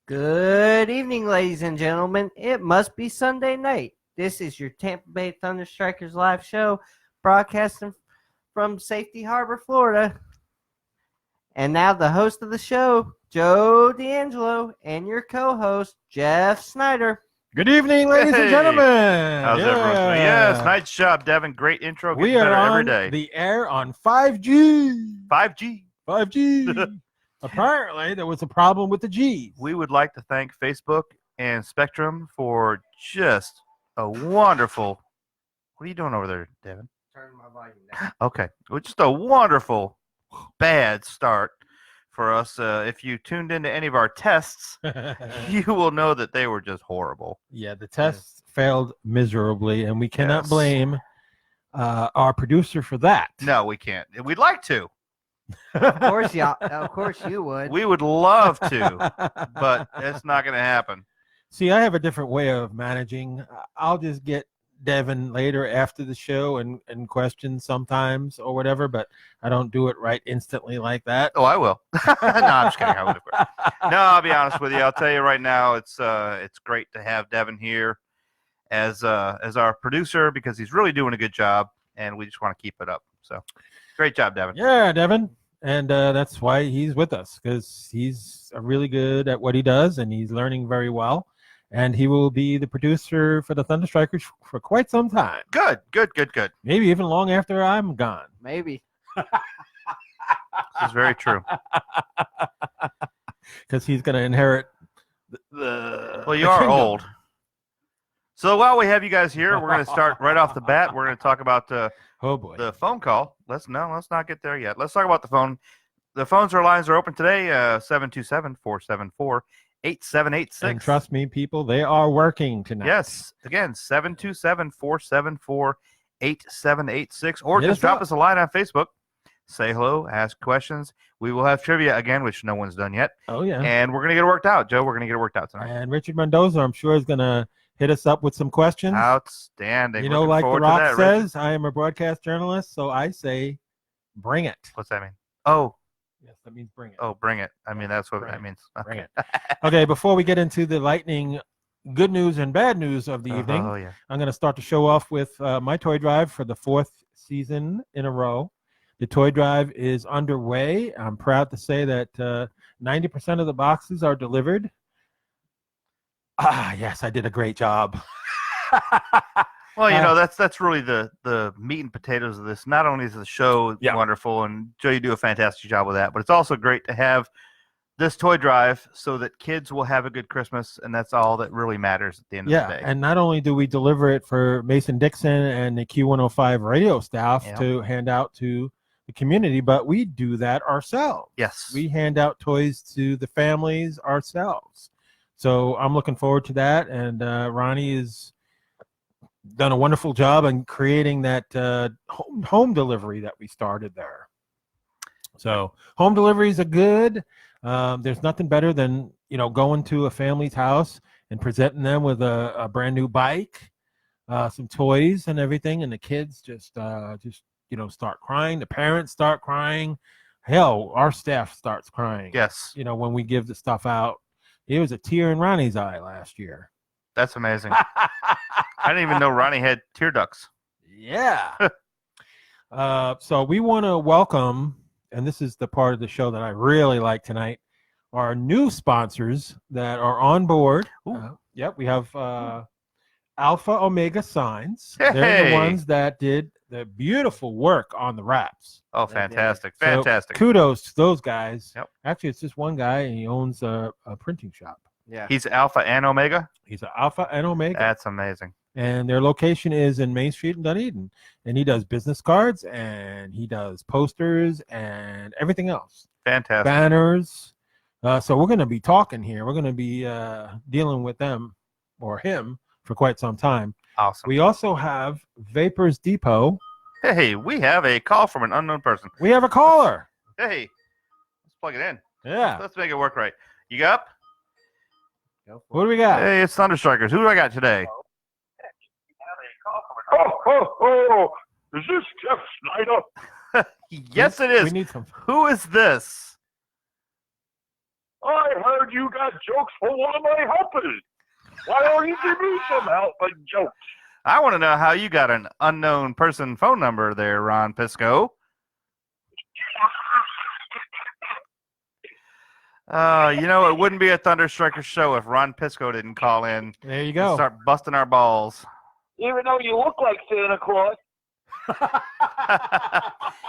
Good evening, ladies and gentlemen. It must be Sunday night. This is your Tampa Bay Thunderstrikers live show, broadcasting from Safety Harbor, Florida. And now the host of the show, Joe D'Angelo, and your co-host, Jeff Snyder. Good evening, ladies and gentlemen. How's everyone doing? Yes, nice job, Devin. Great intro. Gets We are better on every day. the air on 5G. 5G. 5G. Apparently, there was a problem with the G's. We would like to thank Facebook and Spectrum for just a wonderful. What are you doing over there, Devin? Turn my volume down. Okay, well, just a wonderful bad start for us. If you tuned into any of our tests, you will know that they were just horrible. Yeah, the tests failed miserably, and we cannot Yes. blame our producer for that. No, we can't. We'd like to. Of course you would. We would love to, but it's not going to happen. See, I have a different way of managing. I'll just get Devin later after the show and question sometimes or whatever, but I don't do it right instantly like that. Oh, I will. No, I'm just kidding. I would. No, I'll be honest with you. I'll tell you right now, it's great to have Devin here as our producer because he's really doing a good job, and we just want to keep it up. So, great job, Devin. Yeah, Devin. And that's why he's with us, because he's really good at what he does, and he's learning very well. And he will be the producer for the Thunderstrikers for quite some time. Good. Maybe even long after I'm gone. Maybe. This is very true. Because he's going to inherit Well, you are old. So while we have you guys here, we're going to start right off the bat. We're going to talk about oh boy, the phone call. Let's not get there yet. Let's talk about the phone. The phones or lines are open today, 727-474-8786. And trust me, people, they are working tonight. Yes. Again, 727-474-8786. Or Hit just us drop up. us a line on Facebook. Say hello, ask questions. We will have trivia again, which no one's done yet. Oh, yeah. And we're going to get it worked out, Joe. We're going to get it worked out tonight. And Richard Mendoza, I'm sure, is going to hit us up with some questions. Outstanding. You know, Looking like The forward to Rock that, says, Richard. I am a broadcast journalist, so I say bring it. What's that mean? Oh, Yes, that means bring it. bring it. I mean, that's what Bring that it. means. Bring it. Okay, before we get into the lightning good news and bad news of the evening, Oh, yeah. I'm going to start the show off with my toy drive for the 4th season in a row. The toy drive is underway. I'm proud to say that 90% of the boxes are delivered. Ah, yes, I did a great job. Well, you know, that's really the meat and potatoes of this. Not only is the show wonderful, and Joe, you do a fantastic job with that, but it's also great to have this toy drive so that kids will have a good Christmas, and that's all that really matters at the end of the day. And not only do we deliver it for Mason Dixon and the Q105 radio staff to hand out to the community, but we do that ourselves. Yes. We hand out toys to the families ourselves. So I'm looking forward to that, and Ronnie has done a wonderful job in creating that home delivery that we started there. So home deliveries are good. There's nothing better than, you know, going to a family's house and presenting them with a brand new bike, some toys and everything, and the kids just you know, start crying. The parents start crying. Hell, our staff starts crying. Yes. You know, when we give the stuff out. It was a tear in Ronnie's eye last year. That's amazing. I didn't even know Ronnie had tear ducts. Yeah. So we want to welcome, and this is the part of the show that I really like tonight, our new sponsors that are on board. Yep, we have Alpha Omega Signs. They're the Hey. ones that did the beautiful work on the wraps. Oh, fantastic. So Fantastic. kudos to those guys. Yep. Actually, it's just one guy, and he owns a printing shop. Yeah. He's Alpha and Omega? He's an Alpha and Omega. That's amazing. And their location is in Main Street in Dunedin. And he does business cards, and he does posters and everything else. Fantastic. Banners. So we're going to be talking here. We're going to be dealing with them or him for quite some time. Awesome. We also have Vapors Depot. Hey, we have a call from an unknown person. We have a caller. Hey, let's plug it in. Yeah. Let's make it work right. You up? What do we got? Hey, it's Thunderstrikers. Who do I got today? Oh, is this Jeff Snyder? Yes, it is. We need some. Who is this? Hi, I heard you got jokes for one of my helpers. Why don't you give me some help and jokes? I want to know how you got an unknown person phone number there, Ron Pisco. It wouldn't be a Thunderstriker show if Ron Pisco didn't call in There you and go. start busting our balls. Even though you look like Santa Claus.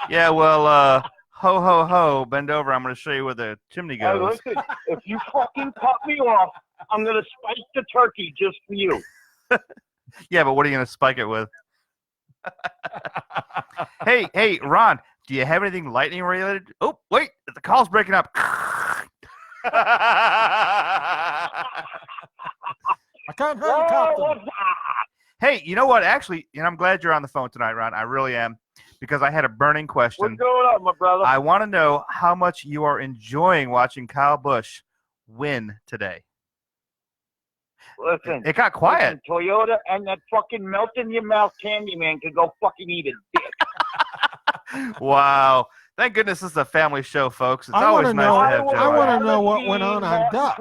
Yeah, well, ho, ho, ho, bend over. I'm going to show you where the chimney Hey, goes. listen, if you fucking cut me off, I'm going to spike the turkey just for you. Yeah, but what are you going to spike it with? Hey, Ron, do you have anything lightning related? Oh, wait, the call's breaking up. I can't hear you talking. what's that? Hey, you know what? Actually, and I'm glad you're on the phone tonight, Ron. I really am, because I had a burning question. What's going on, my brother? I want to know how much you are enjoying watching Kyle Busch win today. Listen. It got quiet. Listen, Toyota and that fucking melt-in-your-mouth candy man can go fucking eat his dick. Wow. Thank goodness this is a family show, folks. It's I always wanna nice know- to have Joe. I wanna on. know what went on Duff's.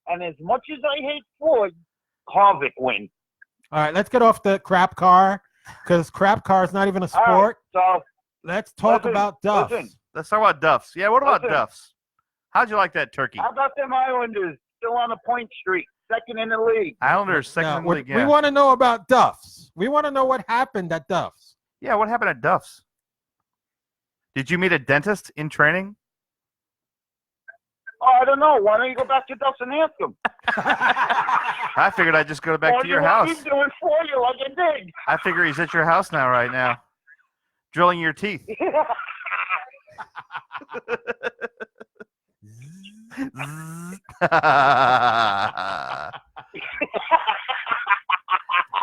And as much as I hate Ford, Harvick wins. All right, let's get off the crap car because crap car is not even a All right, sport. so Let's talk listen, about Duff's. listen. Let's talk about Duff's. Yeah, what about Listen. Duff's? How'd you like that turkey? How about them Islanders still on a point streak, second in the league? Islanders second No, in the league. we Yeah. want to know about Duff's. We want to know what happened at Duff's. Yeah, what happened at Duff's? Did you meet a dentist in training? Oh, I don't know. Why don't you go back to Duff's and ask them? I figured I'd just go back to your house. He's doing for you like I did. I figure he's at your house now, right now, drilling your teeth.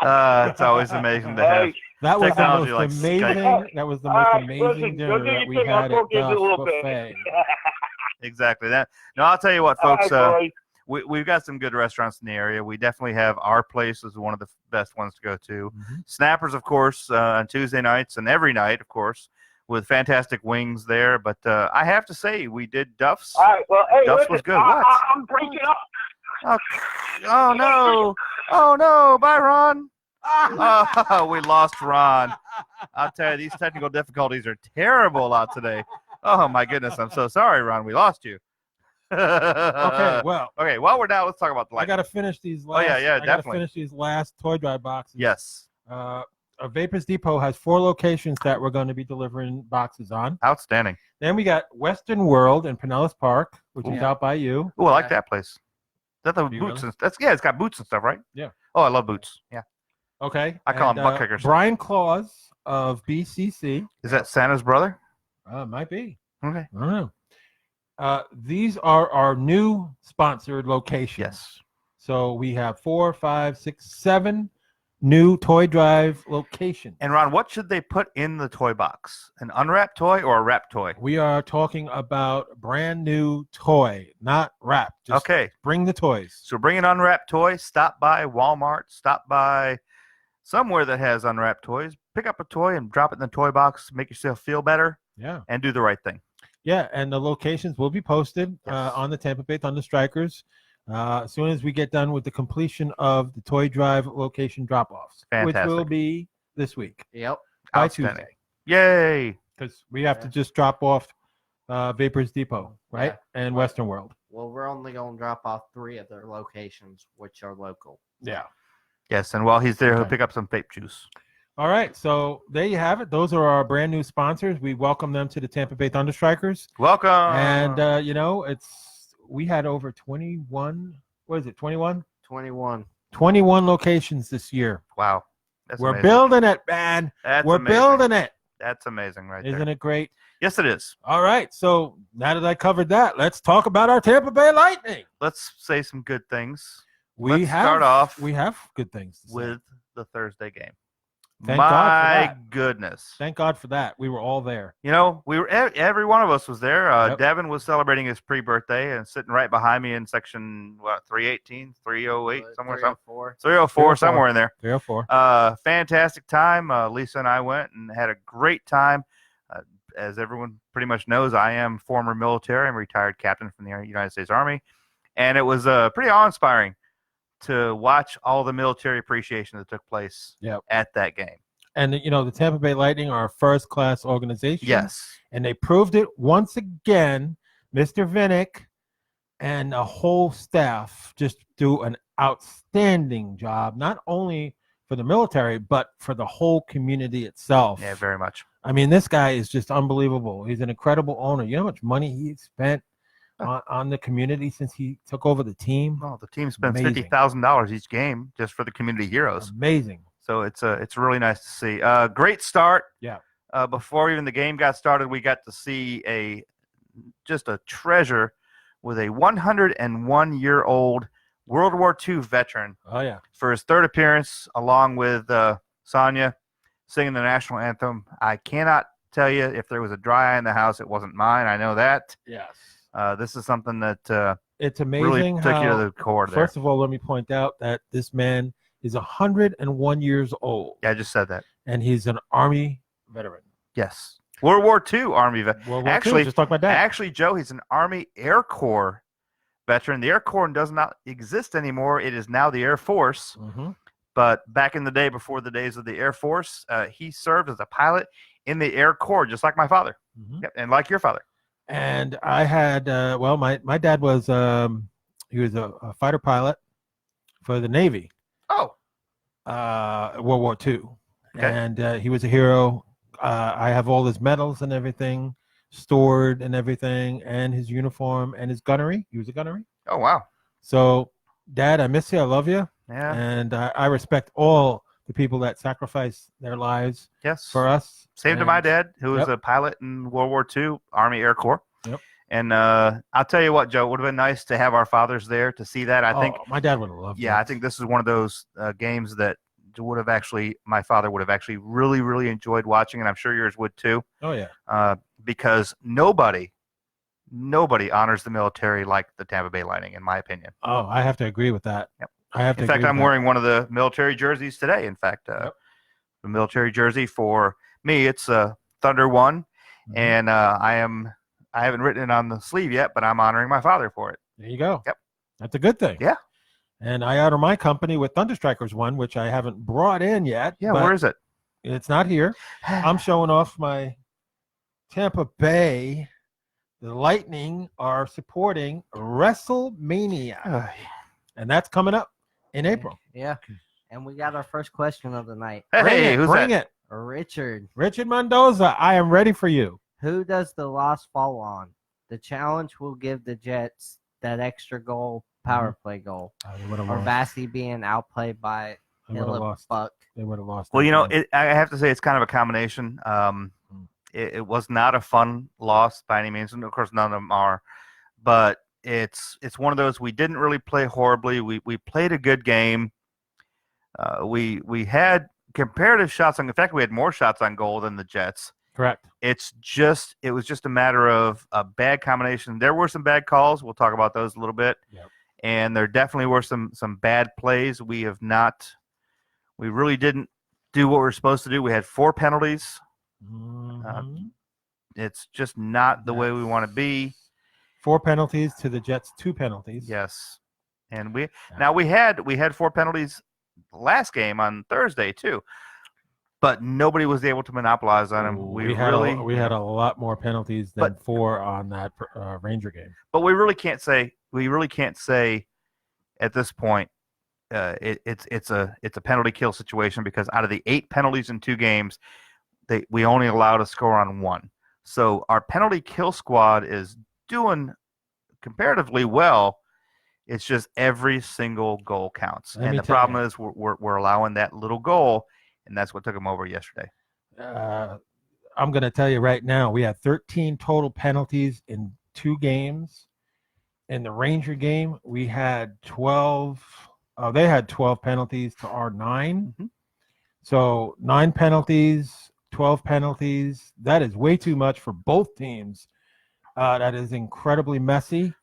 It's always amazing to have. Hey, That was the Technology most like amazing. Skype. That was the All most right, amazing listen, dinner go do that your we thing. had I'll at go give you a Duff's little bit. buffet. Exactly that. No, I'll tell you what, All folks. right, boys. We've got some good restaurants in the area. We definitely have our place as one of the best ones to go to. Mhm. Snappers, of course, on Tuesday nights and every night, of course, with fantastic wings there. But I have to say, we did Duff's. All right, well, hey, Duff's listen, was good. What? I'm breaking up. Oh no! Oh no! Bye, Ron. Oh, we lost Ron. I'll tell you, these technical difficulties are terrible out today. Oh my goodness! I'm so sorry, Ron. We lost you. Okay, well, Okay, while we're down, let's talk about the I light. got to finish these Oh, last. yeah, I got to definitely. finish these last toy drive boxes. Yes, Vapors Depot has 4 locations that we're going to be delivering boxes on. outstanding. Then we got Western World in Pinellas Park, which is Yeah. out by you. Oh, I like that place. Is that the Do you boots? really? And that's it's got boots and stuff, right? Yeah. Oh, I love boots. Yeah. Okay. I call and, them butt kickers. Brian Claus of BCC. Is that Santa's brother? Might be. Okay. I don't know. These are our new sponsored locations. Yes. So we have 4, 5, 6, 7 new toy drive locations. And Ron, what should they put in the toy box? An unwrapped toy or a wrapped toy? We are talking about brand new toy, not wrap. Just Okay. bring the toys. So bring an unwrapped toy. Stop by Walmart. Stop by somewhere that has unwrapped toys. Pick up a toy and drop it in the toy box. Make yourself feel better Yeah. and do the right thing. Yeah, and the locations will be posted Yes. on the Tampa Bay Thunderstrikers as soon as we get done with the completion of the toy drive location drop-offs, which will Fantastic. be this week Yep. by Outstanding. Tuesday, Yay. because we have to Yeah. just drop off Vapors Depot, right, and Western World. Well, we're only going to drop off 3 of their locations, which are local. Yeah. Yes, and while he's there, he'll Okay. pick up some vape juice. All right, so there you have it. Those are our brand new sponsors. We welcome them to the Tampa Bay Thunderstrikers. Welcome. And we had over 21. What is it? 21? 21. 21 locations this year. wow. That's We're amazing. building it, man. That's We're amazing. building it. That's amazing right Isn't there. it great? Yes, it is. All right, so now that I covered that, let's talk about our Tampa Bay Lightning. Let's say some good things We Let's start off We have good things to say. with the Thursday game. Thank God for My that. goodness. Thank God for that. We were all there. You know, we were every one of us was there. Yep. Devin was celebrating his pre-birthday and sitting right behind me in section 318, 308, somewhere, 304. 304, somewhere in there. 304. Fantastic time. Lisa and I went and had a great time. as everyone pretty much knows, I am former military. I'm a retired captain from the United States Army. And it was pretty awe-inspiring to watch all the military appreciation that took place at that game. And, the Tampa Bay Lightning are a first-class organization. Yes. And they proved it once again. Mr. Vinnick and the whole staff just do an outstanding job, not only for the military, but for the whole community itself. Yeah, very much. I mean, this guy is just unbelievable. He's an incredible owner. You know how much money he spent on the community since he took over the team? Oh, the team spends $50,000 each game just for the community heroes. Amazing. So it's really nice to see. Great start. Yeah. Before even the game got started, we got to see just a treasure with a 101-year-old World War II veteran. Oh, yeah. For his third appearance, along with Sonia, singing the national anthem. I cannot tell you if there was a dry eye in the house. It wasn't mine. I know that. Yes. This is something that it's amazing really took how, you to the core there. First of all, let me point out that this man is 101 years old. Yeah, I just said that. And he's an Army veteran. Yes. World War II Army veteran. Actually, just like my dad. Actually, Joe, he's an Army Air Corps veteran. The Air Corps does not exist anymore. It is now the Air Force. Mm-hmm. But back in the day, before the days of the Air Force, he served as a pilot in the Air Corps, just like my father. Mm-hmm. Yep, and like your father. And I had, my dad was, he was a fighter pilot for the Navy. Oh. World War II. Okay. And he was a hero. I have all his medals and everything stored and everything, and his uniform and his gunnery. He was a gunnery. Oh, wow. So, Dad, I miss you. I love you. Yeah. And I respect all the people that sacrifice their lives for us. Same to my dad, who was a pilot in World War II, Army Air Corps. Yep. And I'll tell you what, Joe, it would have been nice to have our fathers there to see that. I think my dad would have loved it. Yeah, I think this is one of those games that my father would have actually really, really enjoyed watching, and I'm sure yours would too. Oh, yeah. Because nobody honors the military like the Tampa Bay Lightning, in my opinion. Oh, I have to agree with that. Yep. In fact, I'm wearing one of the military jerseys today. In fact, the military jersey for me, it's Thunder 1, and I haven't written it on the sleeve yet, but I'm honoring my father for it. There you go. Yep. That's a good thing. Yeah. And I honor my company with Thunderstrikers 1, which I haven't brought in yet. Yeah, where is it? It's not here. I'm showing off my Tampa Bay. The Lightning are supporting WrestleMania. And that's coming up in April. Yeah. And we got our first question of the night. Hey, Bring it. Richard Mendoza, I am ready for you. Who does the loss fall on? The challenge will give the Jets that extra goal, power play goal. Or Vassy being outplayed by Buck. They would have lost. Well, I have to say it's kind of a combination. It was not a fun loss by any means, and of course none of them are. But it's one of those, we didn't really play horribly. We played a good game. We had comparative shots on. In fact, we had more shots on goal than the Jets. Correct. It was just a matter of a bad combination. There were some bad calls. We'll talk about those a little bit. Yep. And there definitely were some bad plays. We really didn't do what we were supposed to do. We had 4 penalties. Mm-hmm. It's just not the way we want to be. 4 penalties to the Jets, 2 penalties. Yes. And we had 4 penalties last game on Thursday too. But nobody was able to monopolize on them. We had a lot more penalties than 4 on that Ranger game. But we really can't say at this point it's a penalty kill situation, because out of the 8 penalties in 2 games, we only allowed a score on 1. So our penalty kill squad is doing comparatively well. It's just every single goal counts, and the problem is we're allowing that little goal. And that's what took them over yesterday. I'm going to tell you right now, we had 13 total penalties in 2 games. In the Ranger game, we had 12. They had 12 penalties to our 9. Mm-hmm. So 9 penalties, 12 penalties. That is way too much for both teams. That is incredibly messy.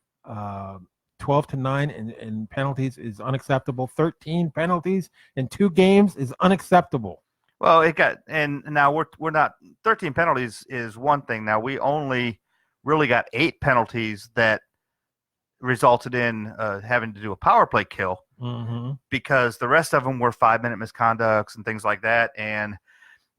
12-9 in penalties is unacceptable. 13 penalties in 2 games is unacceptable. Well, it got, and now we're not 13 penalties is one thing. Now we only really got 8 penalties that resulted in having to do a power play kill, because the rest of them were 5-minute misconducts and things like that, and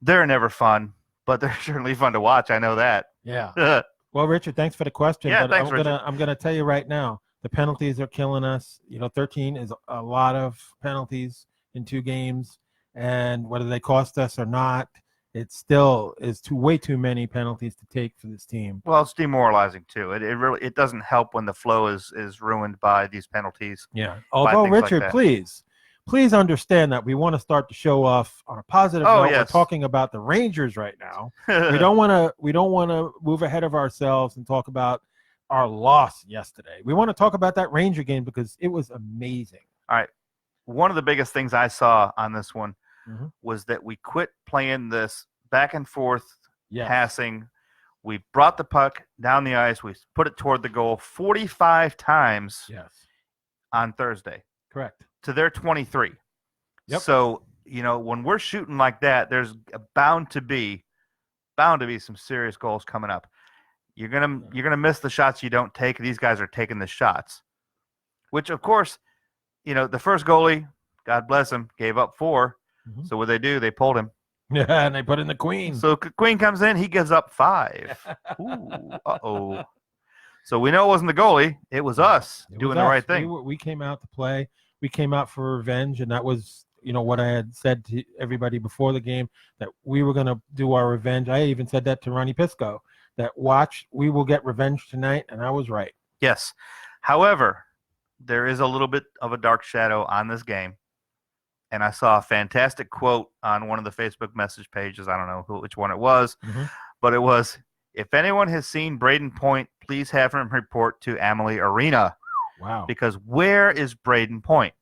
they're never fun, but they're certainly fun to watch. I know that. Yeah. Well, Richard, thanks for the question. Yeah, but thanks, Richard. I'm gonna tell you right now, the penalties are killing us. 13 is a lot of penalties in 2 games, and whether they cost us or not, it still is way too many penalties to take for this team. Well, it's demoralizing too. It doesn't help when the flow is ruined by these penalties. Yeah. Although, Richard, like please understand that we want to start the show off on a positive note. Yes. We're talking about the Rangers right now. we don't want to move ahead of ourselves and talk about our loss yesterday. We want to talk about that Ranger game because it was amazing. All right. One of the biggest things I saw on this one was that we quit playing this back and forth passing. We brought the puck down the ice. We put it toward the goal 45 times on Thursday. Correct. To their 23. Yep. So, when we're shooting like that, there's bound to be some serious goals coming up. You're gonna miss the shots you don't take. These guys are taking the shots, which of course, the first goalie, God bless him, gave up 4. So what they do? They pulled him. Yeah, and they put in the Queen. So Queen comes in, he gives up 5. Ooh, uh-oh. So we know it wasn't the goalie. It was us doing the right thing. We came out to play. We came out for revenge, and that was, what I had said to everybody before the game, that we were going to do our revenge. I even said that to Ronnie Pisco, that we will get revenge tonight, and I was right. Yes. However, there is a little bit of a dark shadow on this game. And I saw a fantastic quote on one of the Facebook message pages. I don't know which one it was, but it was, if anyone has seen Braden Point, please have him report to Amalie Arena. Wow. Because where is Braden Point?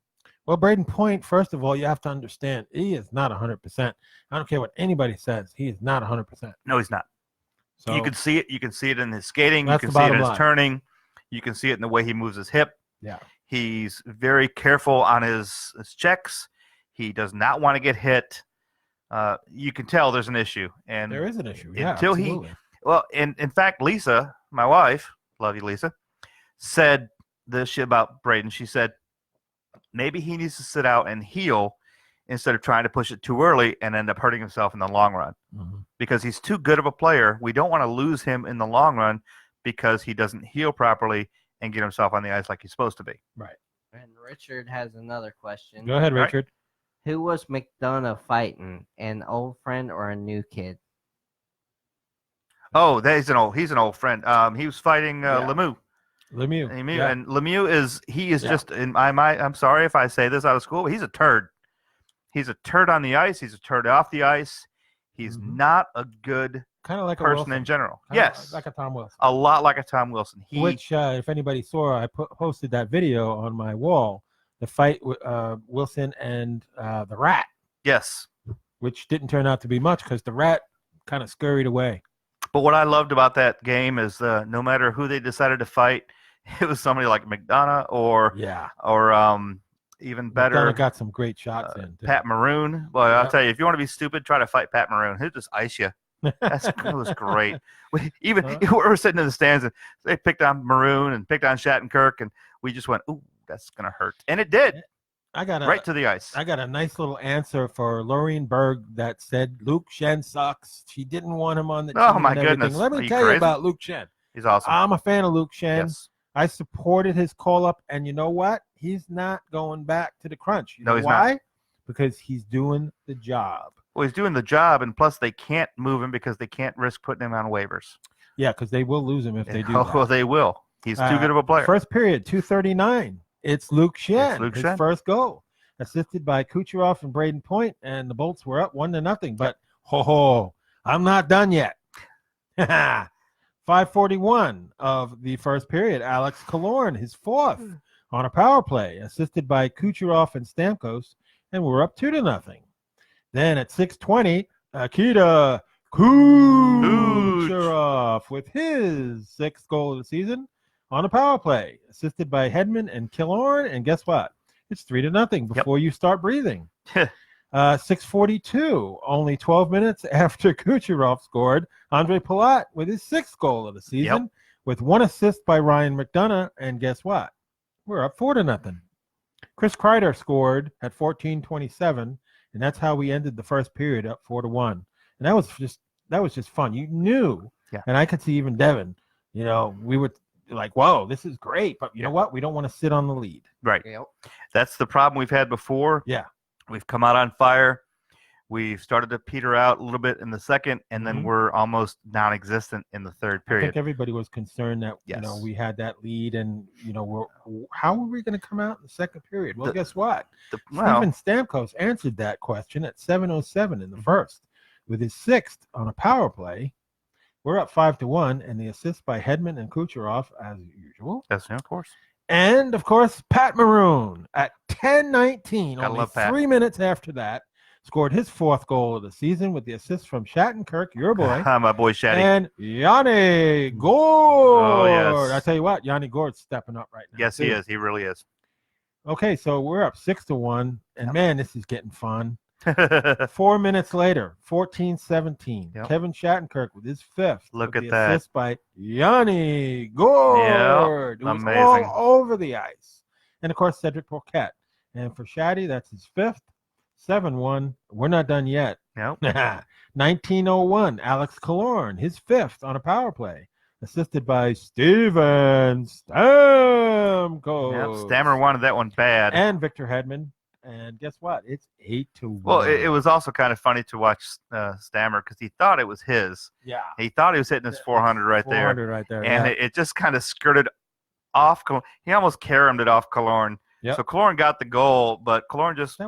Well, Braden Point, first of all, you have to understand, he is not 100%. I don't care what anybody says. He is not 100%. No, he's not. So you can see it. You can see it in his skating. You that's can the see it in bottom his line. turning. You can see it in the way he moves his hip. Yeah. He's very careful on his checks. He does not want to get hit. You can tell there's an issue. And there is an issue. In fact, Lisa, my wife, love you, Lisa, said this shit about Braden. She said, maybe he needs to sit out and heal instead of trying to push it too early and end up hurting himself in the long run. Because he's too good of a player. We don't want to lose him in the long run because he doesn't heal properly and get himself on the ice like he's supposed to be. Right. And Richard has another question. Go ahead, Richard. Who was McDonough fighting, an old friend or a new kid? Oh, he's an old friend. He was fighting Lemieux. Lemieux. And Lemieux is just I'm sorry if I say this out of school, but he's a turd. He's a turd on the ice. He's a turd off the ice. He's not a good kind of like person in general. Yes, like a Tom Wilson. A lot like a Tom Wilson. Which, if anybody saw, I posted that video on my wall. The fight with Wilson and the Rat. Yes. Which didn't turn out to be much because the Rat kind of scurried away. But what I loved about that game is no matter who they decided to fight, it was somebody like McDonough or even better. McDonough got some great shots in. Pat Maroon. Well, I'll tell you, if you want to be stupid, try to fight Pat Maroon. He'll just ice you. That was great. We're sitting in the stands and they picked on Maroon and picked on Shattenkirk, and we just went, ooh, that's going to hurt. And it did. Right to the ice. I got a nice little answer for Lorraine Berg that said Luke Shen sucks. She didn't want him on the team. Oh, my goodness. Let me tell you about Luke Shen. He's awesome. I'm a fan of Luke Shen. Yes. I supported his call-up, and you know what? He's not going back to the crunch. You know he's why? not. Because he's doing the job. Well, he's doing the job, and plus they can't move him because they can't risk putting him on waivers. Yeah, because they will lose him if they do that. Well, they will. He's too good of a player. First period, 2:39. It's Luke Shen. His first goal. Assisted by Kucherov and Braden Point, and the Bolts were up 1-0. But, I'm not done yet. 5:41 of the first period. Alex Killorn, his fourth on a power play, assisted by Kucherov and Stamkos, and we're up 2-0. Then at 6:20, Akita Kucherov with his sixth goal of the season on a power play, assisted by Hedman and Killorn. And guess what? It's 3-0 before you start breathing. 6:42, only 12 minutes after Kucherov scored, Andre Palat with his 6th goal of the season, with 1 assist by Ryan McDonough. And guess what? We're up 4-0. Chris Kreider scored at 14:27, and that's how we ended the first period, up 4-1. And that was just fun. You knew, and I could see even Devin. We would like, whoa, this is great, but you know what? We don't want to sit on the lead. Right. That's the problem we've had before. Yeah. We've come out on fire. We've started to peter out a little bit in the second, and then we're almost non-existent in the third period. I think everybody was concerned that we had that lead, and how were we going to come out in the second period? Well, guess what? Steven Stamkos answered that question at 7:07 in the first with his 6th on a power play. We're up 5-1, and the assist by Hedman and Kucherov as usual. Yes, of course. And of course, Pat Maroon at 10:19, only 3 minutes after that, scored his 4th goal of the season with the assist from Shattenkirk, your boy. My boy Shatty. And Yanni Gord. Oh, yes. I tell you what, Yanni Gord's stepping up right now. Yes, he is. He really is. Okay, so we're up 6-1, and man, this is getting fun. 4 minutes later, 14-17, Kevin Shattenkirk with his 5th. Look at the that. Assist by Yanni Gord. Who was amazing. all over the ice. And, of course, Cedric Paquette. And for Shatty, that's his 5th. 7-1. We're not done yet. Nope. 1901, Alex Killorn, his 5th on a power play. Assisted by Steven Stamkos. Stammer wanted that one bad. And Victor Hedman. And guess what? It's 8-1. Well, it was also kind of funny to watch Stammer because he thought it was his. Yeah. He thought he was hitting his 400 right there. 400 right there. And it just kind of skirted off. He almost caromed it off Killorn. Yep. So Killorn got the goal, but Killorn just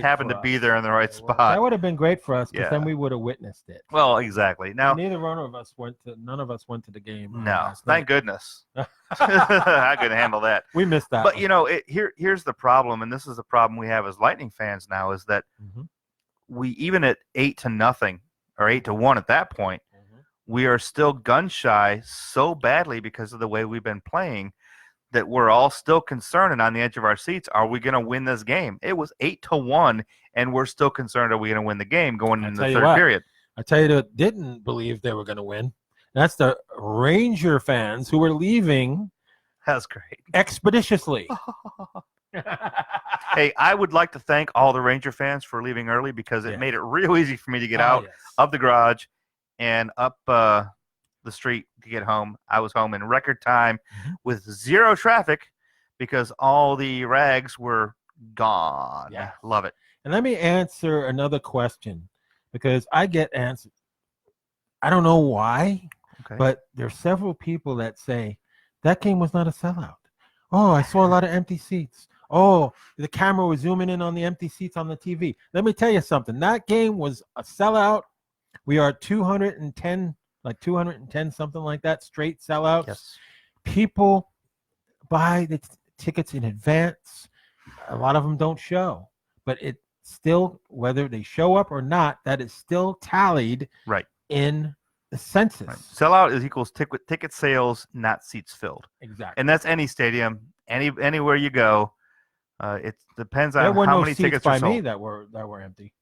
happened to be there in the right spot. That would have been great for us because then we would have witnessed it. Well, exactly. Now, none of us went to the game. No, thank goodness. I couldn't handle that. We missed that. But here's the problem, and this is the problem we have as Lightning fans now, is that we, even at 8-0 or 8-1 at that point, we are still gun shy so badly because of the way we've been playing that we're all still concerned and on the edge of our seats. Are we going to win this game? It was 8-1, and we're still concerned. Are we going to win the game going into the third period? I tell you that didn't believe they were going to win. That's the Ranger fans who were leaving. That's great. Expeditiously. Hey, I would like to thank all the Ranger fans for leaving early because it made it real easy for me to get out of the garage and up the street to get home. I was home in record time with 0 traffic because all the rags were gone. Yeah. Love it. And let me answer another question because I get answered. I don't know why, but there's several people that say that game was not a sellout. Oh, I saw a lot of empty seats. Oh, the camera was zooming in on the empty seats on the TV. Let me tell you something. That game was a sellout. We are 210 something like that, straight sellouts. Yes. People buy the tickets in advance. A lot of them don't show, but it still, whether they show up or not, that is still tallied in the census. Sellout is equals ticket sales, not seats filled. Exactly. And that's any stadium, anywhere you go. It depends on how many tickets by are sold. me that were empty.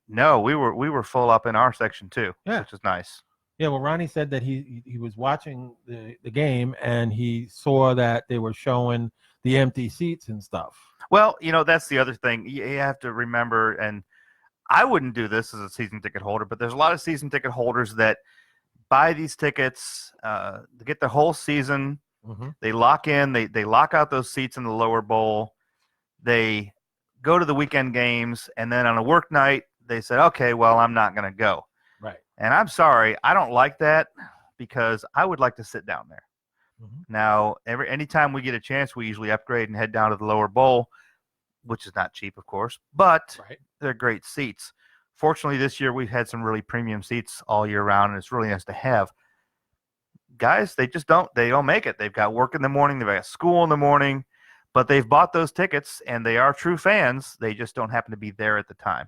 No, we were full up in our section too, which is nice. Yeah, well, Ronnie said that he was watching the game and he saw that they were showing the empty seats and stuff. Well, that's the other thing. You have to remember, and I wouldn't do this as a season ticket holder, but there's a lot of season ticket holders that buy these tickets to get the whole season. They lock in, they lock out those seats in the lower bowl. They go to the weekend games, and then on a work night, they said, okay, well, I'm not going to go. Right. And I'm sorry, I don't like that because I would like to sit down there. Now, anytime we get a chance, we usually upgrade and head down to the lower bowl, which is not cheap, of course, but they're great seats. Fortunately, this year we've had some really premium seats all year round, and it's really nice to have. Guys, they don't make it. They've got work in the morning, they've got school in the morning, but they've bought those tickets, and they are true fans. They just don't happen to be there at the time.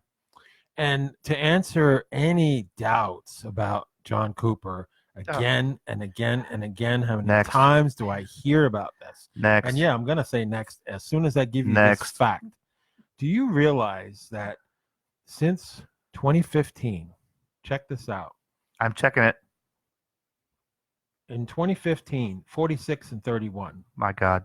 And to answer any doubts about John Cooper, again and again and again, how many times do I hear about this? Next. And I'm going to say next as soon as I give you this fact. Do you realize that since 2015. Check this out. I'm checking it. In 2015, 46-31, My God.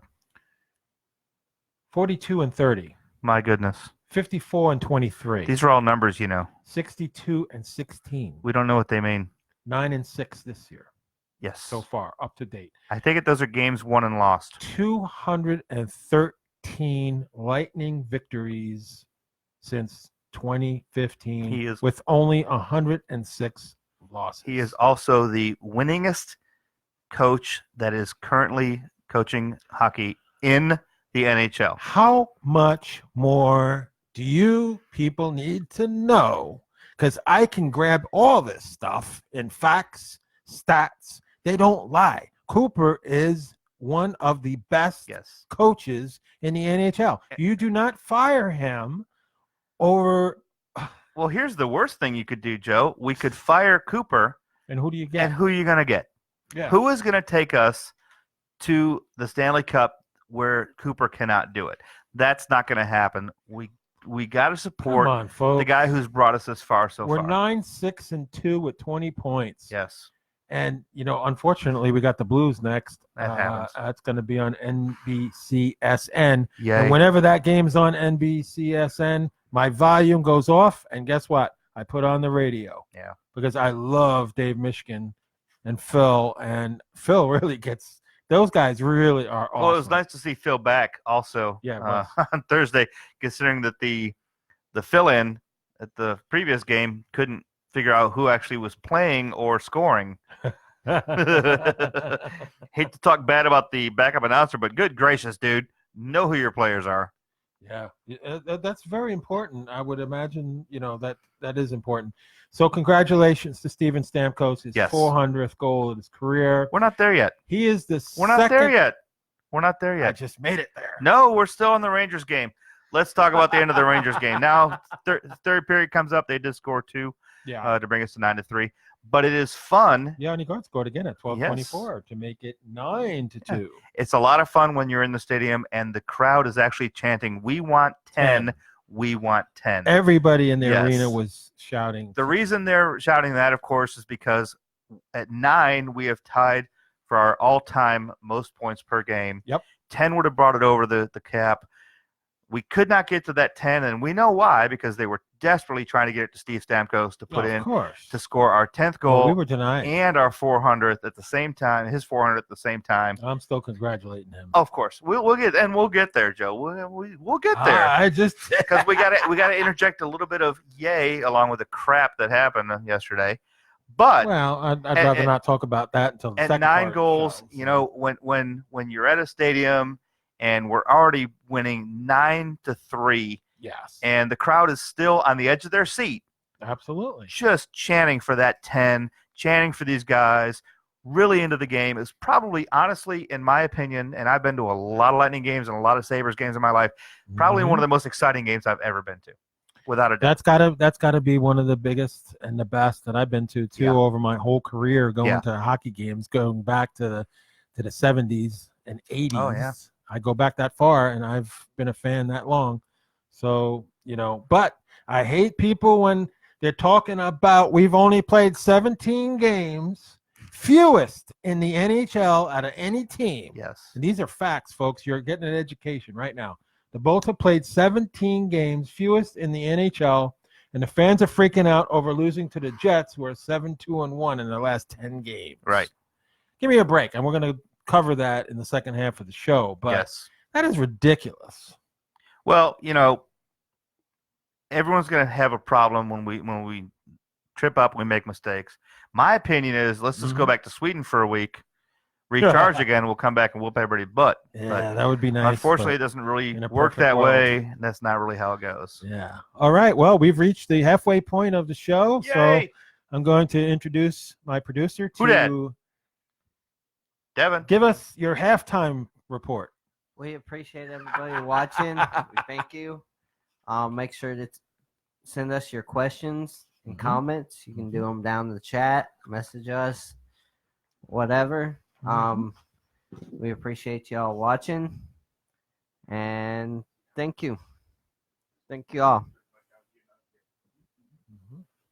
42-30, My goodness. 54-23, These are all numbers, 62-16, We don't know what they mean. 9-6 this year Yes. so far, up to date. I take it those are games won and lost. 213 Lightning victories since 2015, He is- with only 106 losses. He is also the winningest coach that is currently coaching hockey in the NHL. How much more do you people need to know? Because I can grab all this stuff in facts, stats. They don't lie. Cooper is one of the best Yes. coaches in the NHL. You do not fire him over. Well, here's the worst thing you could do, Joe. We could fire Cooper, And who do you get? and who are you going to get? Yeah. Who is going to take us to the Stanley Cup where Cooper cannot do it? That's not going to happen. We got to Come support on, folks. the guy who's brought us this far so We're far. 9-6-2 with 20 points. Yes. And, unfortunately, we got the Blues next. That happens. It's going to be on NBCSN. Yay. And whenever that game's on NBCSN, my volume goes off. And guess what? I put on the radio. Yeah. Because I love Dave Michigan and Phil. And Phil really gets – those guys really are awesome. Well, it was nice to see Phil back also Yeah, on Thursday, considering that the fill-in at the previous game couldn't figure out who actually was playing or scoring. Hate to talk bad about the backup announcer, but good gracious, dude, know who your players are. Yeah, that's very important. I would imagine, that is important. So congratulations to Steven Stamkos, his Yes. 400th goal of his career. We're not there yet. He is the We're not there yet. We're not there I yet. just made it there. No, we're still in the Rangers game. Let's talk about the end of the Rangers game. Now, third period comes up. They did score 2 Yeah. to bring us to 9-3. But it is fun. Yanni Gard scored again at 12:24 to make it 9-2. It's a lot of fun when you're in the stadium and the crowd is actually chanting, "We want 10, we want 10." Everybody in the Yes. arena was shouting. The reason they're shouting that, of course, is because at 9 we have tied for our all-time most points per game. Yep. 10 would have brought it over the cap. We could not get to that 10, and we know why, because they were desperately trying to get it to Steve Stamkos to put of in course. to score our 10th goal. Well, we were denying. and our 400th at the same time, his 400th at the same time. I'm still congratulating him. Of course, we'll get there, Joe. We'll get there I just because we got to interject a little bit of yay along with the crap that happened yesterday. But well, I'd rather not talk about that until the at second 9 part of the goals, show, when you're at a stadium and we're already winning 9-3, yes, and the crowd is still on the edge of their seat, absolutely. just chanting for that 10, chanting for these guys, really into the game is probably, honestly, in my opinion, and I've been to a lot of Lightning games and a lot of Sabres games in my life, probably Mhm. one of the most exciting games I've ever been to, without a doubt. That's gotta be one of the biggest and the best that I've been to too Yeah. over my whole career, going Yeah. to hockey games, going back to the 70s and 80s. Oh, yeah. I go back that far, and I've been a fan that long. So, but I hate people when they're talking about we've only played 17 games, fewest in the NHL out of any team. Yes. And these are facts, folks. You're getting an education right now. The Bolts have played 17 games, fewest in the NHL, and the fans are freaking out over losing to the Jets, who are 7-2-1 in their last 10 games. Right. Give me a break, and we're going to cover that in the second half of the show. But Yes. that is ridiculous. Well, everyone's going to have a problem when we trip up, we make mistakes. My opinion is let's just go back to Sweden for a week, recharge again, we'll come back and whoop everybody's butt. Yeah, But that would be nice. unfortunately, it but- doesn't really in a work perfect that world. way. That's not really how it goes. Yeah. All right. Well, we've reached the halfway point of the show. So Yay! I'm going to introduce my producer Who dat? to Devin. give us your halftime report. We appreciate everybody watching. We thank you. Make sure to send us your questions and comments. You can do them down in the chat, message us, whatever. We appreciate y'all watching, and thank you. Thank you all.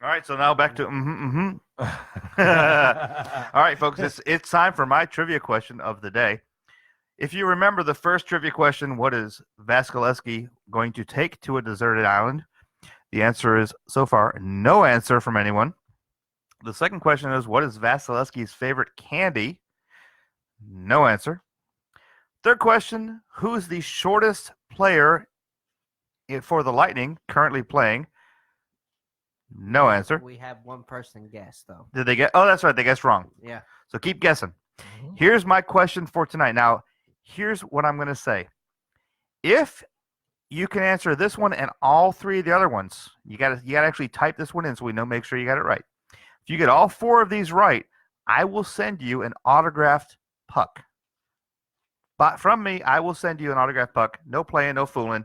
All right, so now back to All right, folks, it's time for my trivia question of the day. If you remember the first trivia question, what is Vasilevsky going to take to a deserted island? The answer is, so far, no answer from anyone. The second question is, what is Vasilevsky's favorite candy? No answer. Third question, who is the shortest player for the Lightning currently playing? No answer. We have one person guess, though. Did they get? Oh, that's right. They guessed wrong. Yeah. So keep guessing. Here's my question for tonight. Now, here's what I'm going to say. If you can answer this one and all three of the other ones, you got to actually type this one in so we know, make sure you got it right. If you get all four of these right, I will send you an autographed puck. But from me, I will send you an autographed puck. No playing, no fooling.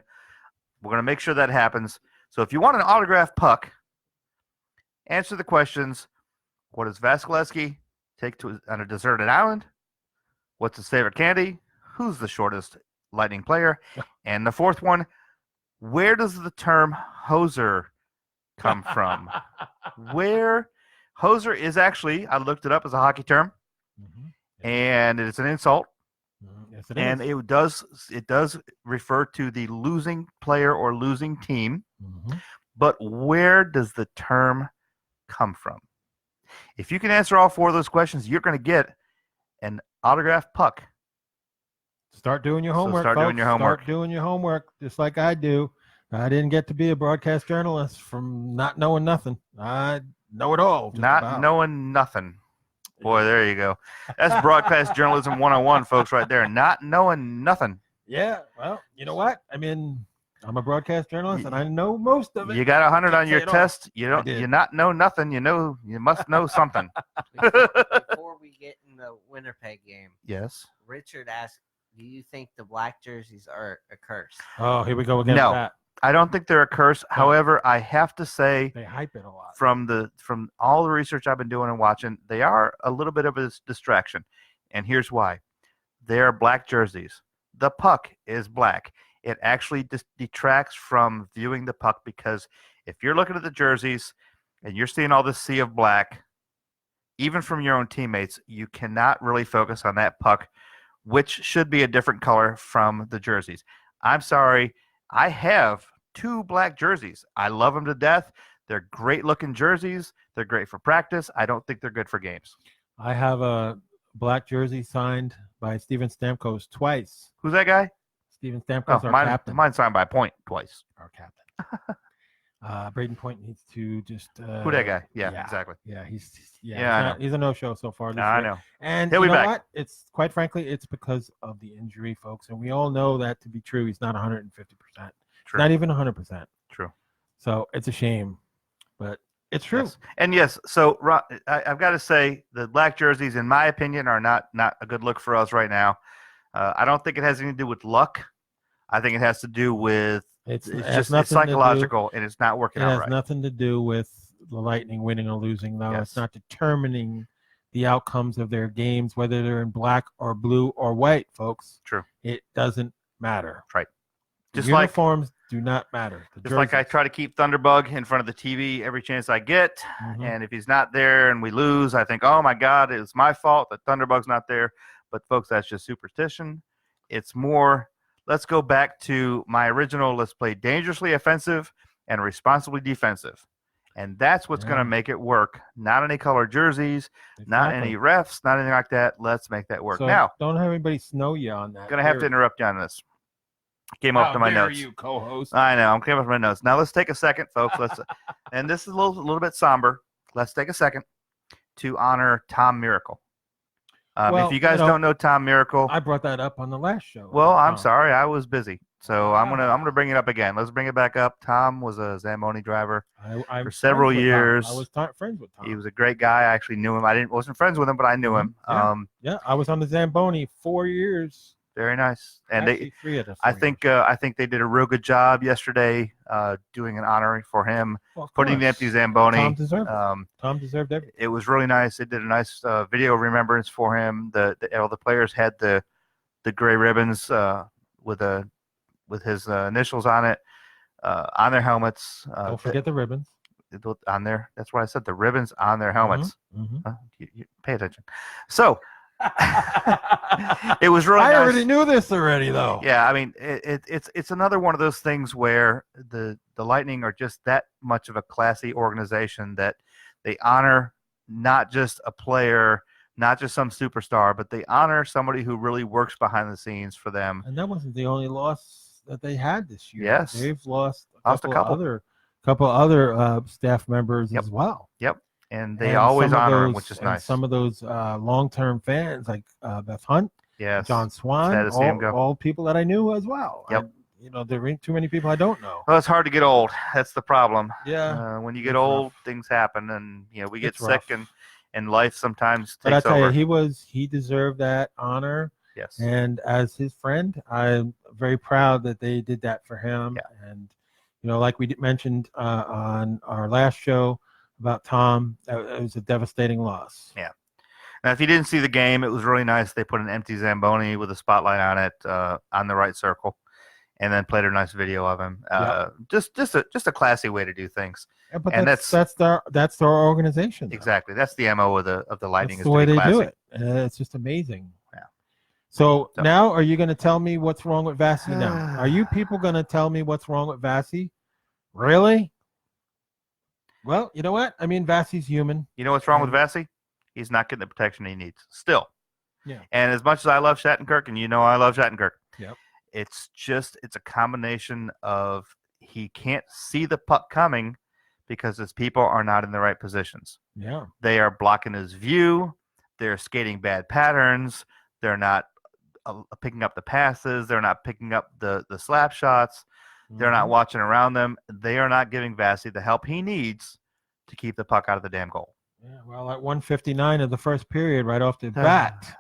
We're going to make sure that happens. So if you want an autographed puck, answer the questions. What does Vasilevsky take on a deserted island? What's his favorite candy? Who's the shortest Lightning player? And the fourth one, where does the term hoser come from? Where? Hoser is actually, I looked it up as a hockey term, and it's an insult. Yes, it And is. it does refer to the losing player or losing team. But where does the term come from? If you can answer all four of those questions, you're going to get an autographed puck. Start doing your homework. Start doing your homework. Start doing your homework, just like I do. I didn't get to be a broadcast journalist from not knowing nothing. I know it all. Not knowing nothing. Boy, there you go. That's broadcast journalism 101, folks, right there. Not knowing nothing. Yeah. Well, you know what? I mean, I'm a broadcast journalist, and I know most of it. You got 100 on your say it all. test. You not know nothing. You must know something. Before we get in the Winnipeg game, Yes. Richard asked, do you think the black jerseys are a curse? Oh, here we go again. No. With that. I don't think they're a curse. However, I have to say, They hype it a lot. from all the research I've been doing and watching, they are a little bit of a distraction. And here's why. They are black jerseys. The puck is black. It actually detracts from viewing the puck, because if you're looking at the jerseys and you're seeing all this sea of black, even from your own teammates, you cannot really focus on that puck, which should be a different color from the jerseys. I'm sorry. I have 2 black jerseys. I love them to death. They're great looking jerseys. They're great for practice. I don't think they're good for games. I have a black jersey signed by Steven Stamkos twice. Who's that guy? Steven Stamkos, Oh, our captain. mine's signed by Point twice. Our captain. Braden Point needs to just. Who that guy? Yeah, exactly. Yeah, he's a no-show so far. This I year. know. And He'll you be know back. what? It's quite frankly, it's because of the injury, folks, and we all know that to be true. He's not 150%. True. Not even 100%. True. So it's a shame, but it's true. Yes. And yes, so I've got to say the black jerseys, in my opinion, are not a good look for us right now. I don't think it has anything to do with luck. I think it has to do with it's psychological, and it's not working out right. It has nothing to do with the Lightning winning or losing, though. Yes. It's not determining the outcomes of their games, whether they're in black or blue or white, folks. True. It doesn't matter. Right. The uniforms do not matter. Just like I try to keep Thunderbug in front of the TV every chance I get, and if he's not there and we lose, I think, oh my God, it's my fault that Thunderbug's not there. But folks, that's just superstition. It's more, let's go back to my original, let's play dangerously offensive and responsibly defensive. And that's what's going to make it work. Not any colored jerseys, not any refs, not anything like that. Let's make that work. So now, don't have anybody snow you on that. going to have to interrupt you on this. Came up to my notes. you, co-host. I know. I'm coming up with my notes. Now let's take a second, folks. And this is a little bit somber. Let's take a second to honor Tom Miracle. If you guys don't know Tom Miracle, I brought that up on the last show. well, I'm sorry, I was busy, so I'm gonna bring it up again. Let's bring it back up. Tom was a Zamboni driver for several years. I was friends with Tom. He was a great guy. I actually knew him. Wasn't friends with him, but I knew him. Yeah, I was on the Zamboni 4 years. Very nice. And Actually, 3 of the 4 I think they did a real good job yesterday, doing an honoring for him, putting the empty Zamboni. Tom deserved it. Tom deserved everything. It was really nice. It did a nice video remembrance for him. All the players had the gray ribbons with his initials on it on their helmets. Don't forget the ribbons. on there. That's why I said the ribbons on their helmets. Mm-hmm. Huh? You pay attention. So it was really I nice. already knew this already, though. Yeah, I mean, it's another one of those things where the Lightning are just that much of a classy organization that they honor not just a player, not just some superstar, but they honor somebody who really works behind the scenes for them. And that wasn't the only loss that they had this year. Yes. They've lost a Lost a couple other staff members as well. Yep. And they And always some of honor them, those- which is and nice. Some of those long-term fans, like Beth Hunt, Yes. John Swan, Sad to see him go. all people that I knew as well. Yep. There ain't too many people I don't know. Well, it's hard to get old. That's the problem. Yeah. When you get It's old, rough. things happen, and we get It's sick, rough. and life sometimes But I takes tell over. you, he deserved that honor. Yes. And as his friend, I'm very proud that they did that for him. Yeah. And, like we mentioned on our last show about Tom, it was a devastating loss. Yeah. Now, if you didn't see the game, it was really nice. They put an empty Zamboni with a spotlight on it on the right circle, and then played a nice video of him. Just a classy way to do things. Yeah, but And that's our organization. though. Exactly. That's the MO of the Lightning. That's is the way to be they classy. do it. It's just amazing. Yeah. So So- now, are you going to tell me what's wrong with Vasi now? Are you people going to tell me what's wrong with Vasi? Really? Well, you know what? I mean, Vasi's human. You know what's wrong with Vasi? He's not getting the protection he needs. Still. Yeah. And as much as I love Shattenkirk, and I love Shattenkirk, Yep. it's a combination of he can't see the puck coming because his people are not in the right positions. Yeah. They are blocking his view. They're skating bad patterns. They're not picking up the passes. They're not picking up the slap shots. They're not watching around them. They are not giving Vasi the help he needs to keep the puck out of the damn goal. Yeah, well, at 1:59 of the first period, right off the bat,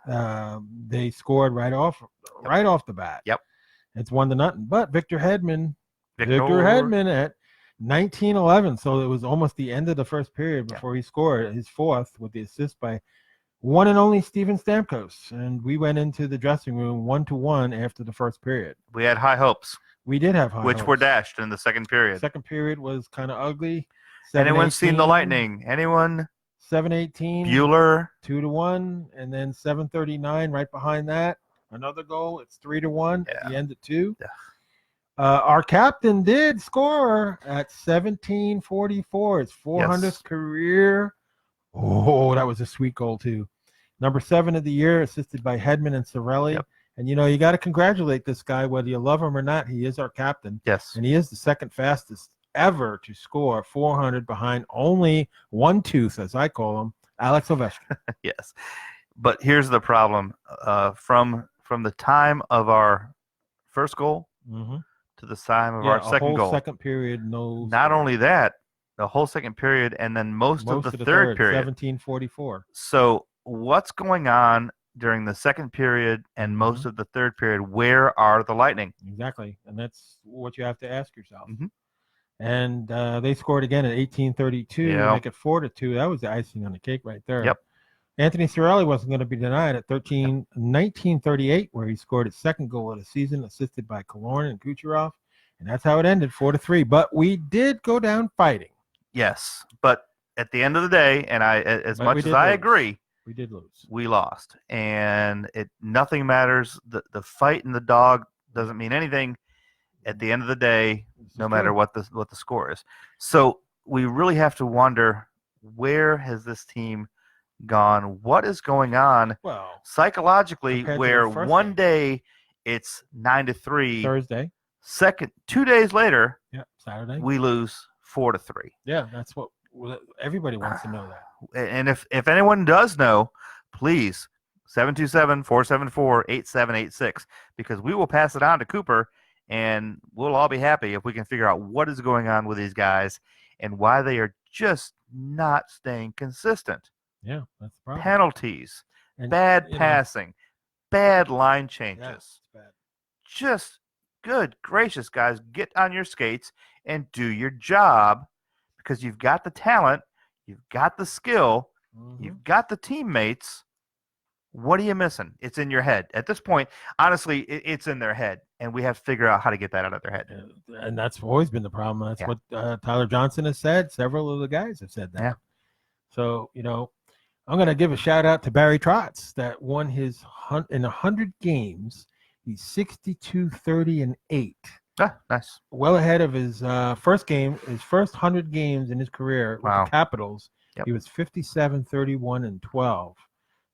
they scored right off the bat. Yep. It's 1-0. But Victor Hedman at 19:11, so it was almost the end of the first period before he scored his fourth with the assist by one and only Steven Stamkos. And we went into the dressing room 1-1 after the first period. We had high hopes, We did have high which hopes. were dashed in the second period. Second period was kind of ugly. Anyone seen the 7-18, Lightning? Anyone? 7-18. Bueller? 2-1, and then 7:39 right behind that. Another goal. It's 3-1 at the end of 2. Yeah. Our captain did score at 17:44. It's 400th career. Oh, that was a sweet goal too. Number 7 of the year, assisted by Hedman and Cirelli. Yep. And you got to congratulate this guy, whether you love him or not. He is our captain, Yes. and he is the second fastest ever to score 400 behind only one tooth, as I call him, Alex Ovechkin. Yes. But here's the problem. From the time of our first goal Mm-hmm. to the time of our second goal. Second period, no. Not only that, the whole second period, and then most of the third period. 17:44. So what's going on during the second period and most of the third period? Where are the Lightning? Exactly, and that's what you have to ask yourself. Mhm. And they scored again at 18:32, Yeah. make it 4-2. That was the icing on the cake right there. Yep. Anthony Cirelli wasn't going to be denied at 19:38, where he scored his second goal of the season, assisted by Killorn and Kucherov, and that's how it ended, 4-3. But we did go down fighting. Yes, but at the end of the day, and as But much we as did I lose. agree, We did lose. we lost, and nothing matters. The fight and the dog doesn't mean anything at the end of the day, This no is matter true. what the score is. So we really have to wonder, where has this team gone? What is going on Well, psychologically, Compared to where the first one game. day it's 9-3, Thursday. 2 days later Yeah, Saturday. we lose 4-3. Yeah, that's what everybody wants to know that. And if anyone does know, please 727-474-8786, because we will pass it on to Cooper, and we'll all be happy if we can figure out what is going on with these guys and why they are just not staying consistent. Yeah, that's the problem. Penalties, And, bad you know, passing, bad line yeah, changes. it's bad. Just good gracious, guys, get on your skates and do your job, because you've got the talent, you've got the skill, Mhm. you've got the teammates. What are you missing? It's in your head. At this point, honestly, it's in their head, and we have to figure out how to get that out of their head. And that's always been the problem. That's Yeah. what Tyler Johnson has said. Several of the guys have said that. Yeah. So, I'm going to give a shout out to Barry Trotz that won his in 100 games. He's 62-30-8. Ah, nice. Well ahead of his first 100 games in his career with Wow. the Capitals. Yep. He was 57-31-12.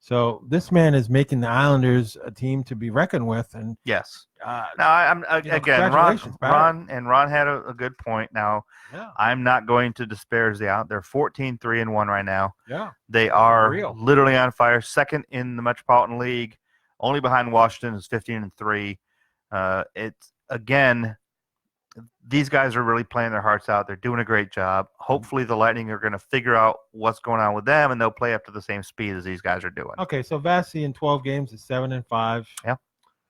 So this man is making the Islanders a team to be reckoned with. And Yes. Now, I'm again, congratulations, Ron had a good point. Now, yeah, I'm not going to disparage the out. They're 14-3-1 right now. yeah, They are Real. literally on fire. Second in the Metropolitan League, only behind Washington is 15-3. It's again, these guys are really playing their hearts out. They're doing a great job. Hopefully, the Lightning are going to figure out what's going on with them, and they'll play up to the same speed as these guys are doing. Okay, so Vasi in 12 games is 7-5. Yeah.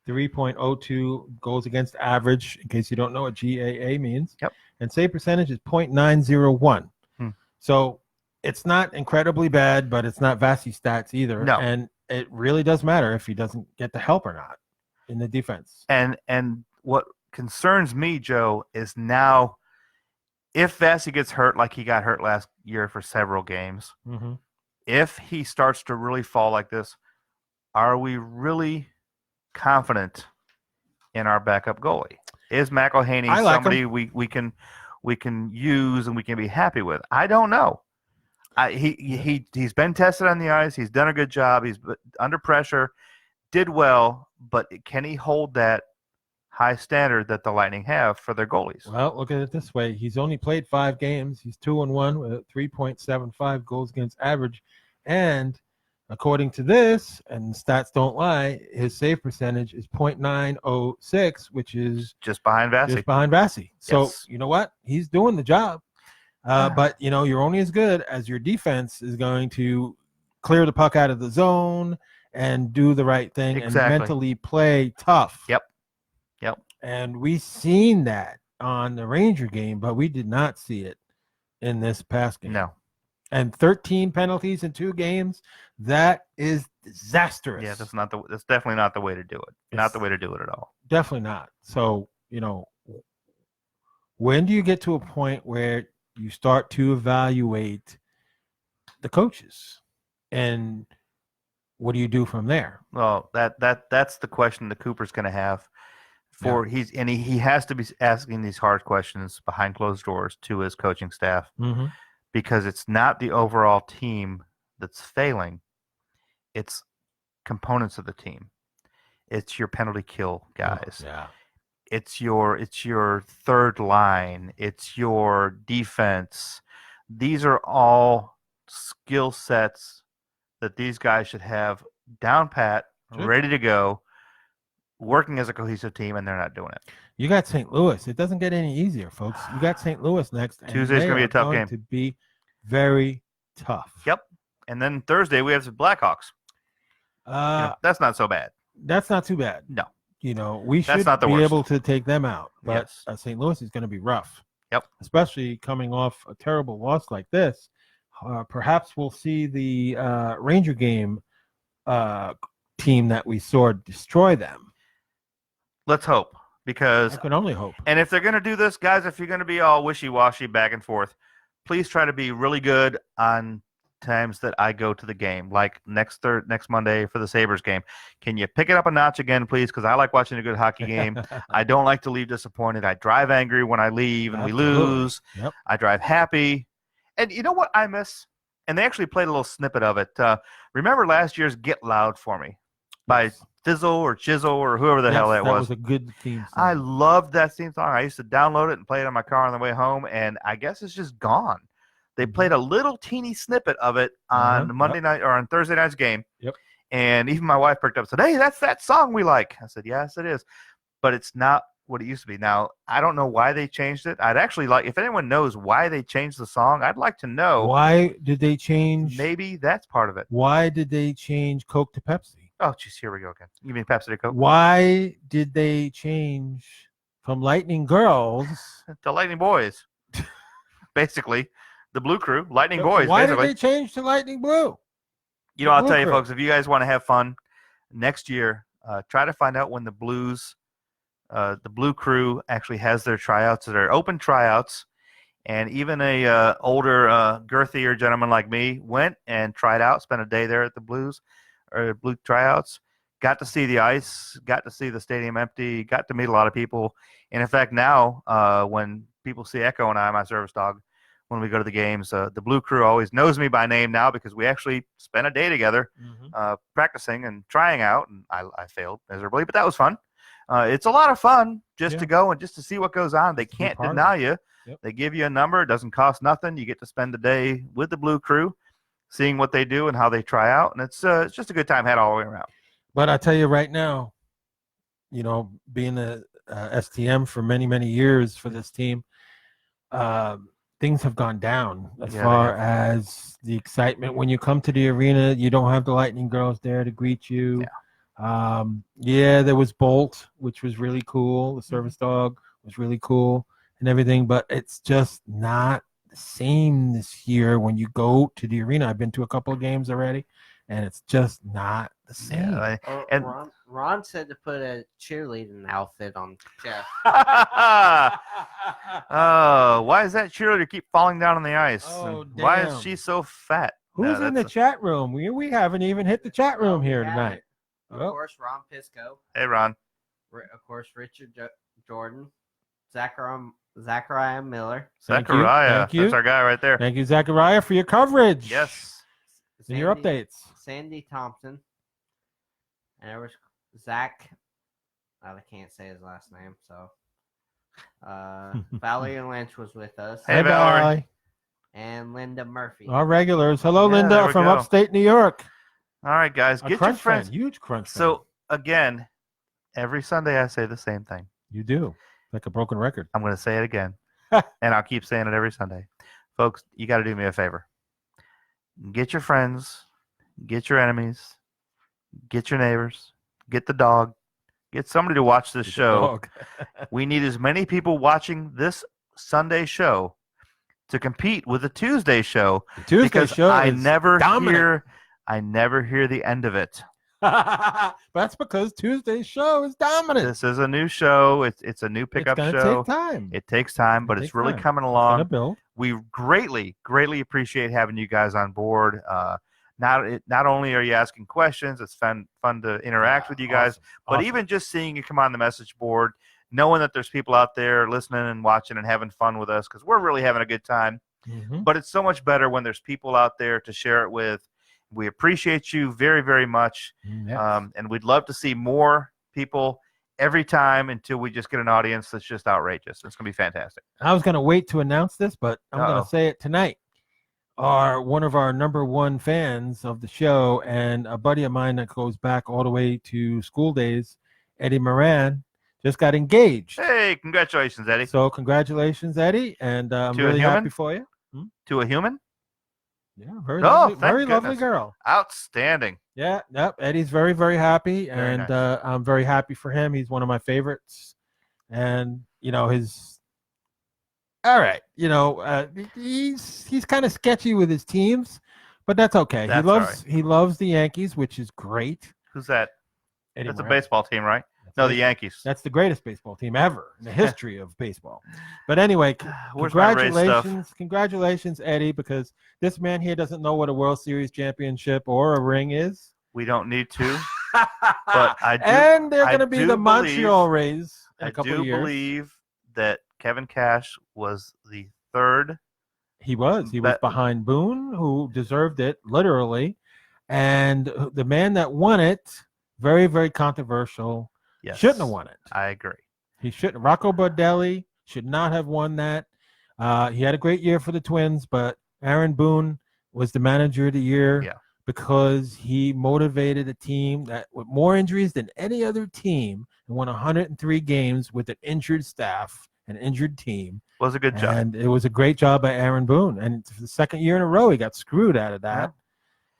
3.02 goals against average, in case you don't know what GAA means. Yep. And save percentage is .901. So it's not incredibly bad, but it's not Vasi stats either. No. And it really does matter if he doesn't get the help or not in the defense. And what concerns me, Joe, is now if Vasi gets hurt like he got hurt last year for several games, Mm-hmm. if he starts to really fall like this, are we really confident in our backup goalie? Is McElhaney somebody we can use and we can be happy with? I don't know. He's been tested on the ice. He's done a good job. He's under pressure, did well, but can he hold that high standard that the Lightning have for their goalies? Well, look at it this way. He's only played 5 games. He's 2-1 with a 3.75 goals against average. And according to this, and stats don't lie, his save percentage is .906, which is Just behind Vasi. So, Yes. you know what? He's doing the job. But, you're only as good as your defense is going to clear the puck out of the zone and do the right thing Exactly. and mentally play tough. Yep. And we seen that on the Ranger game, but we did not see it in this past game. No. And 13 penalties in 2 games, that is disastrous. Yeah, that's definitely not the way to do it. Not the way to do it at all. Definitely not. So, when do you get to a point where you start to evaluate the coaches? And what do you do from there? Well, that's the question that Cooper's going to have. He has to be asking these hard questions behind closed doors to his coaching staff, Mm-hmm. because it's not the overall team that's failing. It's components of the team. It's your penalty kill guys. Oh, yeah. It's your third line. It's your defense. These are all skill sets that these guys should have down pat, Sure. ready to go, working as a cohesive team, and they're not doing it. You got St. Louis. It doesn't get any easier, folks. You got St. Louis next. and Tuesday's they gonna be a are tough going game. To be very tough. Yep. And then Thursday we have the Blackhawks. That's not so bad. That's not too bad. No. We That's should not the be worst. able to take them out. But Yes. St. Louis is going to be rough. Yep. Especially coming off a terrible loss like this. Perhaps we'll see the Ranger game team that we saw destroy them. Let's hope, because I can only hope. and if they're going to do this, guys, if you're going to be all wishy-washy back and forth, please try to be really good on times that I go to the game, like next Monday for the Sabres game. Can you pick it up a notch again, please? Because I like watching a good hockey game. I don't like to leave disappointed. I drive angry when I leave and Absolutely. we lose. Yep. I drive happy. And you know what I miss? And they actually played a little snippet of it. Remember last year's Get Loud for Me by Yes. Fizzle or Chisel or whoever the hell Yes, that was. a good theme song. I loved that theme song. I used to download it and play it on my car on the way home, and I guess it's just gone. They played a little teeny snippet of it on Monday night or on Thursday night's game. Yep. And even my wife picked up and said, "Hey, that's that song we like." I said, "Yes, it is." But it's not what it used to be. Now, I don't know why they changed it. I'd actually like, if anyone knows why they changed the song, I'd like to know. Why did they change? Maybe that's part of it. Why did they change Coke to Pepsi? Oh, geez, here we go again. You mean Pepsi to Coke? Why did they change from Lightning Girls? The Lightning Boys. Basically, the Blue Crew, Lightning Boys, Why basically. did they change to Lightning Blue? I'll Blue tell you, Crew. folks, if you guys want to have fun next year, try to find out when the Blue Crew actually has their tryouts. They're open tryouts, and even a older, girthier gentleman like me went and tried out, spent a day there at the Blue tryouts, got to see the ice, got to see the stadium empty, got to meet a lot of people. And in fact, now when people see Echo and I, my service dog, when we go to the games, the Blue Crew always knows me by name now because we actually spent a day together practicing and trying out, and I failed miserably, but that was fun. It's a lot of fun just to go and just to see what goes on. They can't deny you. Yep. They give you a number. It doesn't cost nothing. You get to spend the day with the Blue Crew, seeing what they do and how they try out, and it's just a good time had all the way around. But I tell you right now, being a STM for many, many years for this team, things have gone down as far as the excitement. When you come to the arena, you don't have the Lightning Girls there to greet you. There was Bolt, which was really cool. The service dog was really cool and everything, but it's just not the same this year when you go to the arena. I've been to a couple of games already, and it's just not the same. And Ron said to put a cheerleading outfit on Jeff. why does that cheerleader keep falling down on the ice? Oh, And why damn. is she so fat? Who's in the chat room? We haven't even hit the chat room here tonight. Of course, Ron Pisco. Hey, Ron. Of course, Richard Jordan. Zachariah Miller. Zachariah. Thank you. That's our guy right there. Thank you, Zachariah, for your coverage. Yes. And your updates. Sandy Thompson. And there was Zach. I can't say his last name, so. Valerie Lynch was with us. Hey, Valerie. And Linda Murphy. Our regulars. Hello, Linda, there we from go. upstate New York. All right, guys. Get your friends. Fan, huge crunch fan. So, again, every Sunday I say the same thing. You do. Like a broken record. I'm going to say it again, and I'll keep saying it every Sunday. Folks, you got to do me a favor. Get your friends, get your enemies, get your neighbors, get the dog, get somebody to watch this show. We need as many people watching this Sunday show to compete with the Tuesday show. The Tuesday because show I is never dominant. hear the end of it. That's because Tuesday's show is dominant. This is a new show. It's a new pickup it's show. Take time. It takes time, but it's really coming along. We greatly appreciate having you guys on board. Not only are you asking questions, it's fun to interact with you guys, but even just seeing you come on the message board, knowing that there's people out there listening and watching and having fun with us, because we're really having a good time. But it's so much better when there's people out there to share it with. We appreciate you very, very much. Yes. And we'd love to see more people every time until we just get an audience that's just outrageous. It's going to be fantastic. I was going to wait to announce this, but I'm going to say it tonight. One of our number one fans of the show and a buddy of mine that goes back all the way to school days, Eddie Moran, just got engaged. Hey, congratulations, Eddie. So congratulations, Eddie, and I'm really happy for you. To a human? Yeah, very lovely goodness. girl. Outstanding. Yeah, yep. Eddie's very, very happy, Very and nice. I'm very happy for him. He's one of my favorites, and his. All right, he's kind of sketchy with his teams, but that's okay. He loves the Yankees, which is great. Who's that? Eddie That's Moran. a baseball team, right? No, the Yankees. That's the greatest baseball team ever in the history of baseball. But anyway, Where's my Rays stuff? congratulations, Eddie, because this man here doesn't know what a World Series championship or a ring is. We don't need to, but I do. And they're going to be the Montreal Rays in a couple of years. I do believe that Kevin Cash was the third. He was behind Boone, who deserved it literally, and the man that won it, very, very controversial. Yes. Shouldn't have won it. I agree. He shouldn't. Rocco Baldelli should not have won that. He had a great year for the Twins, but Aaron Boone was the manager of the year because he motivated a team that with more injuries than any other team and won 103 games with an injured staff, an injured team. It was a good job. And it was a great job by Aaron Boone. And for the second year in a row, he got screwed out of that.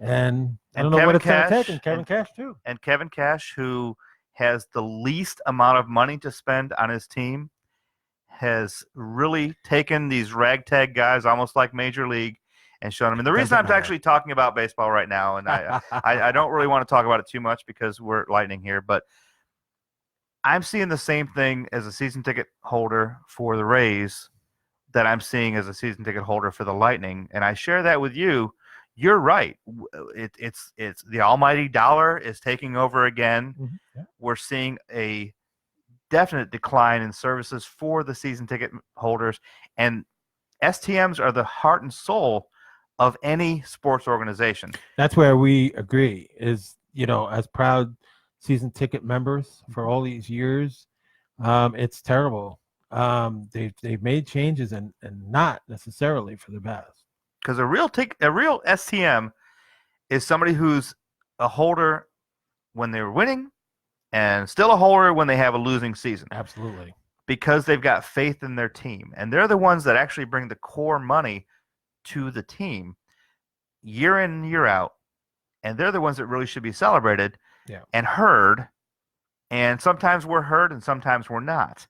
And I don't know what it's going to take. And Kevin Cash, too. And Kevin Cash, who has the least amount of money to spend on his team, has really taken these ragtag guys, almost like Major League, and showing them. And the reason Doesn't I'm matter. actually talking about baseball right now, and I don't really want to talk about it too much because we're Lightning here, but I'm seeing the same thing as a season ticket holder for the Rays that I'm seeing as a season ticket holder for the Lightning, and I share that with you. You're right. It's the almighty dollar is taking over again. Mhm. Yeah. We're seeing a definite decline in services for the season ticket holders, and STMs are the heart and soul of any sports organization. That's where we agree. Is as proud season ticket members for all these years, it's terrible. They've made changes and not necessarily for the best. Because a real STM is somebody who's a holder when they're winning and still a holder when they have a losing season. Absolutely. Because they've got faith in their team. And they're the ones that actually bring the core money to the team year in and year out. And they're the ones that really should be celebrated and heard. And sometimes we're heard and sometimes we're not.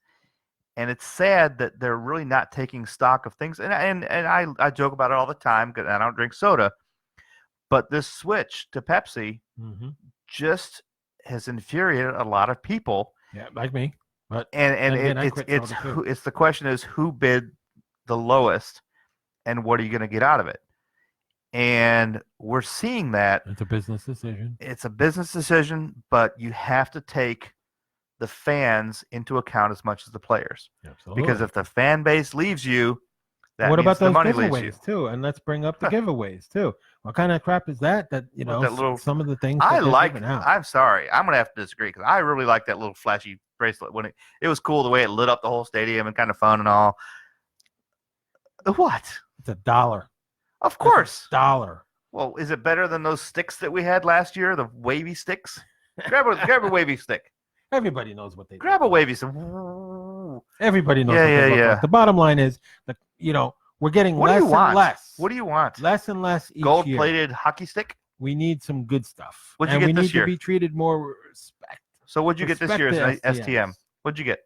And it's sad that they're really not taking stock of things. And I joke about it all the time because I don't drink soda. But this switch to Pepsi just has infuriated a lot of people. Yeah, like me. But it's the question is who bid the lowest and what are you going to get out of it? And we're seeing that. It's a business decision. It's a business decision, but you have to take the fans into account as much as the players. Absolutely. Because if the fan base leaves you, that what means about the those money leaves you. giveaways too? And let's bring up the giveaways too. What kind of crap is that? That some of the things I that they're like. giving out. I'm sorry, I'm gonna have to disagree because I really like that little flashy bracelet when it was cool the way it lit up the whole stadium and kind of fun and all. What? It's $1. Of course. $1. Well, is it better than those sticks that we had last year? The wavy sticks. Grab a wavy stick. Everybody knows what they grab do. a wavy stick. Everybody knows what they look like. The bottom line is that we're getting less and less. What do you want? Less and less each year. Gold-plated hockey stick? We need some good stuff. What'd you get this year? We need to be treated more respect. So what'd you get this year as an STM? What'd you get?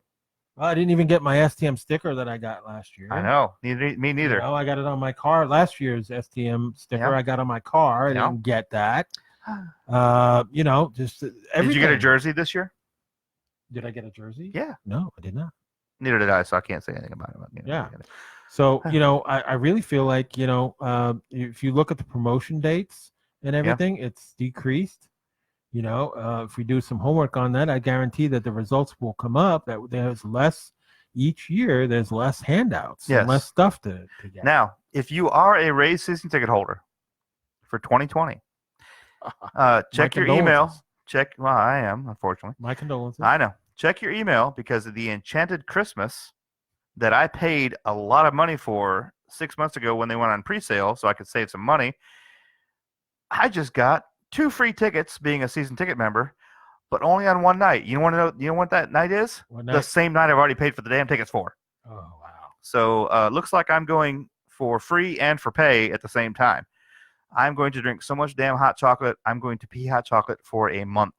Well, I didn't even get my STM sticker that I got last year. I know. Me neither. I got it on my car. Last year's STM sticker I got on my car. I didn't get that. Just everything. Did you get a jersey this year? Did I get a jersey? Yeah. No, I did not. Neither did I, so I can't say anything about it. Yeah. So, I really feel like, if you look at the promotion dates and everything, it's decreased. If we do some homework on that, I guarantee that the results will come up, that there's less each year, there's less handouts and less stuff to get. Now, if you are a Rays season ticket holder for 2020, check your email. Well, I am, unfortunately. My condolences. I know. Check your email because of the Enchanted Christmas that I paid a lot of money for 6 months ago when they went on pre-sale so I could save some money. I just got 2 free tickets being a season ticket member, but only on one night. You want to know? You know what that night is? What night? The same night I've already paid for the damn tickets for. Oh, wow. So looks like I'm going for free and for pay at the same time. I'm going to drink so much damn hot chocolate, I'm going to pee hot chocolate for a month.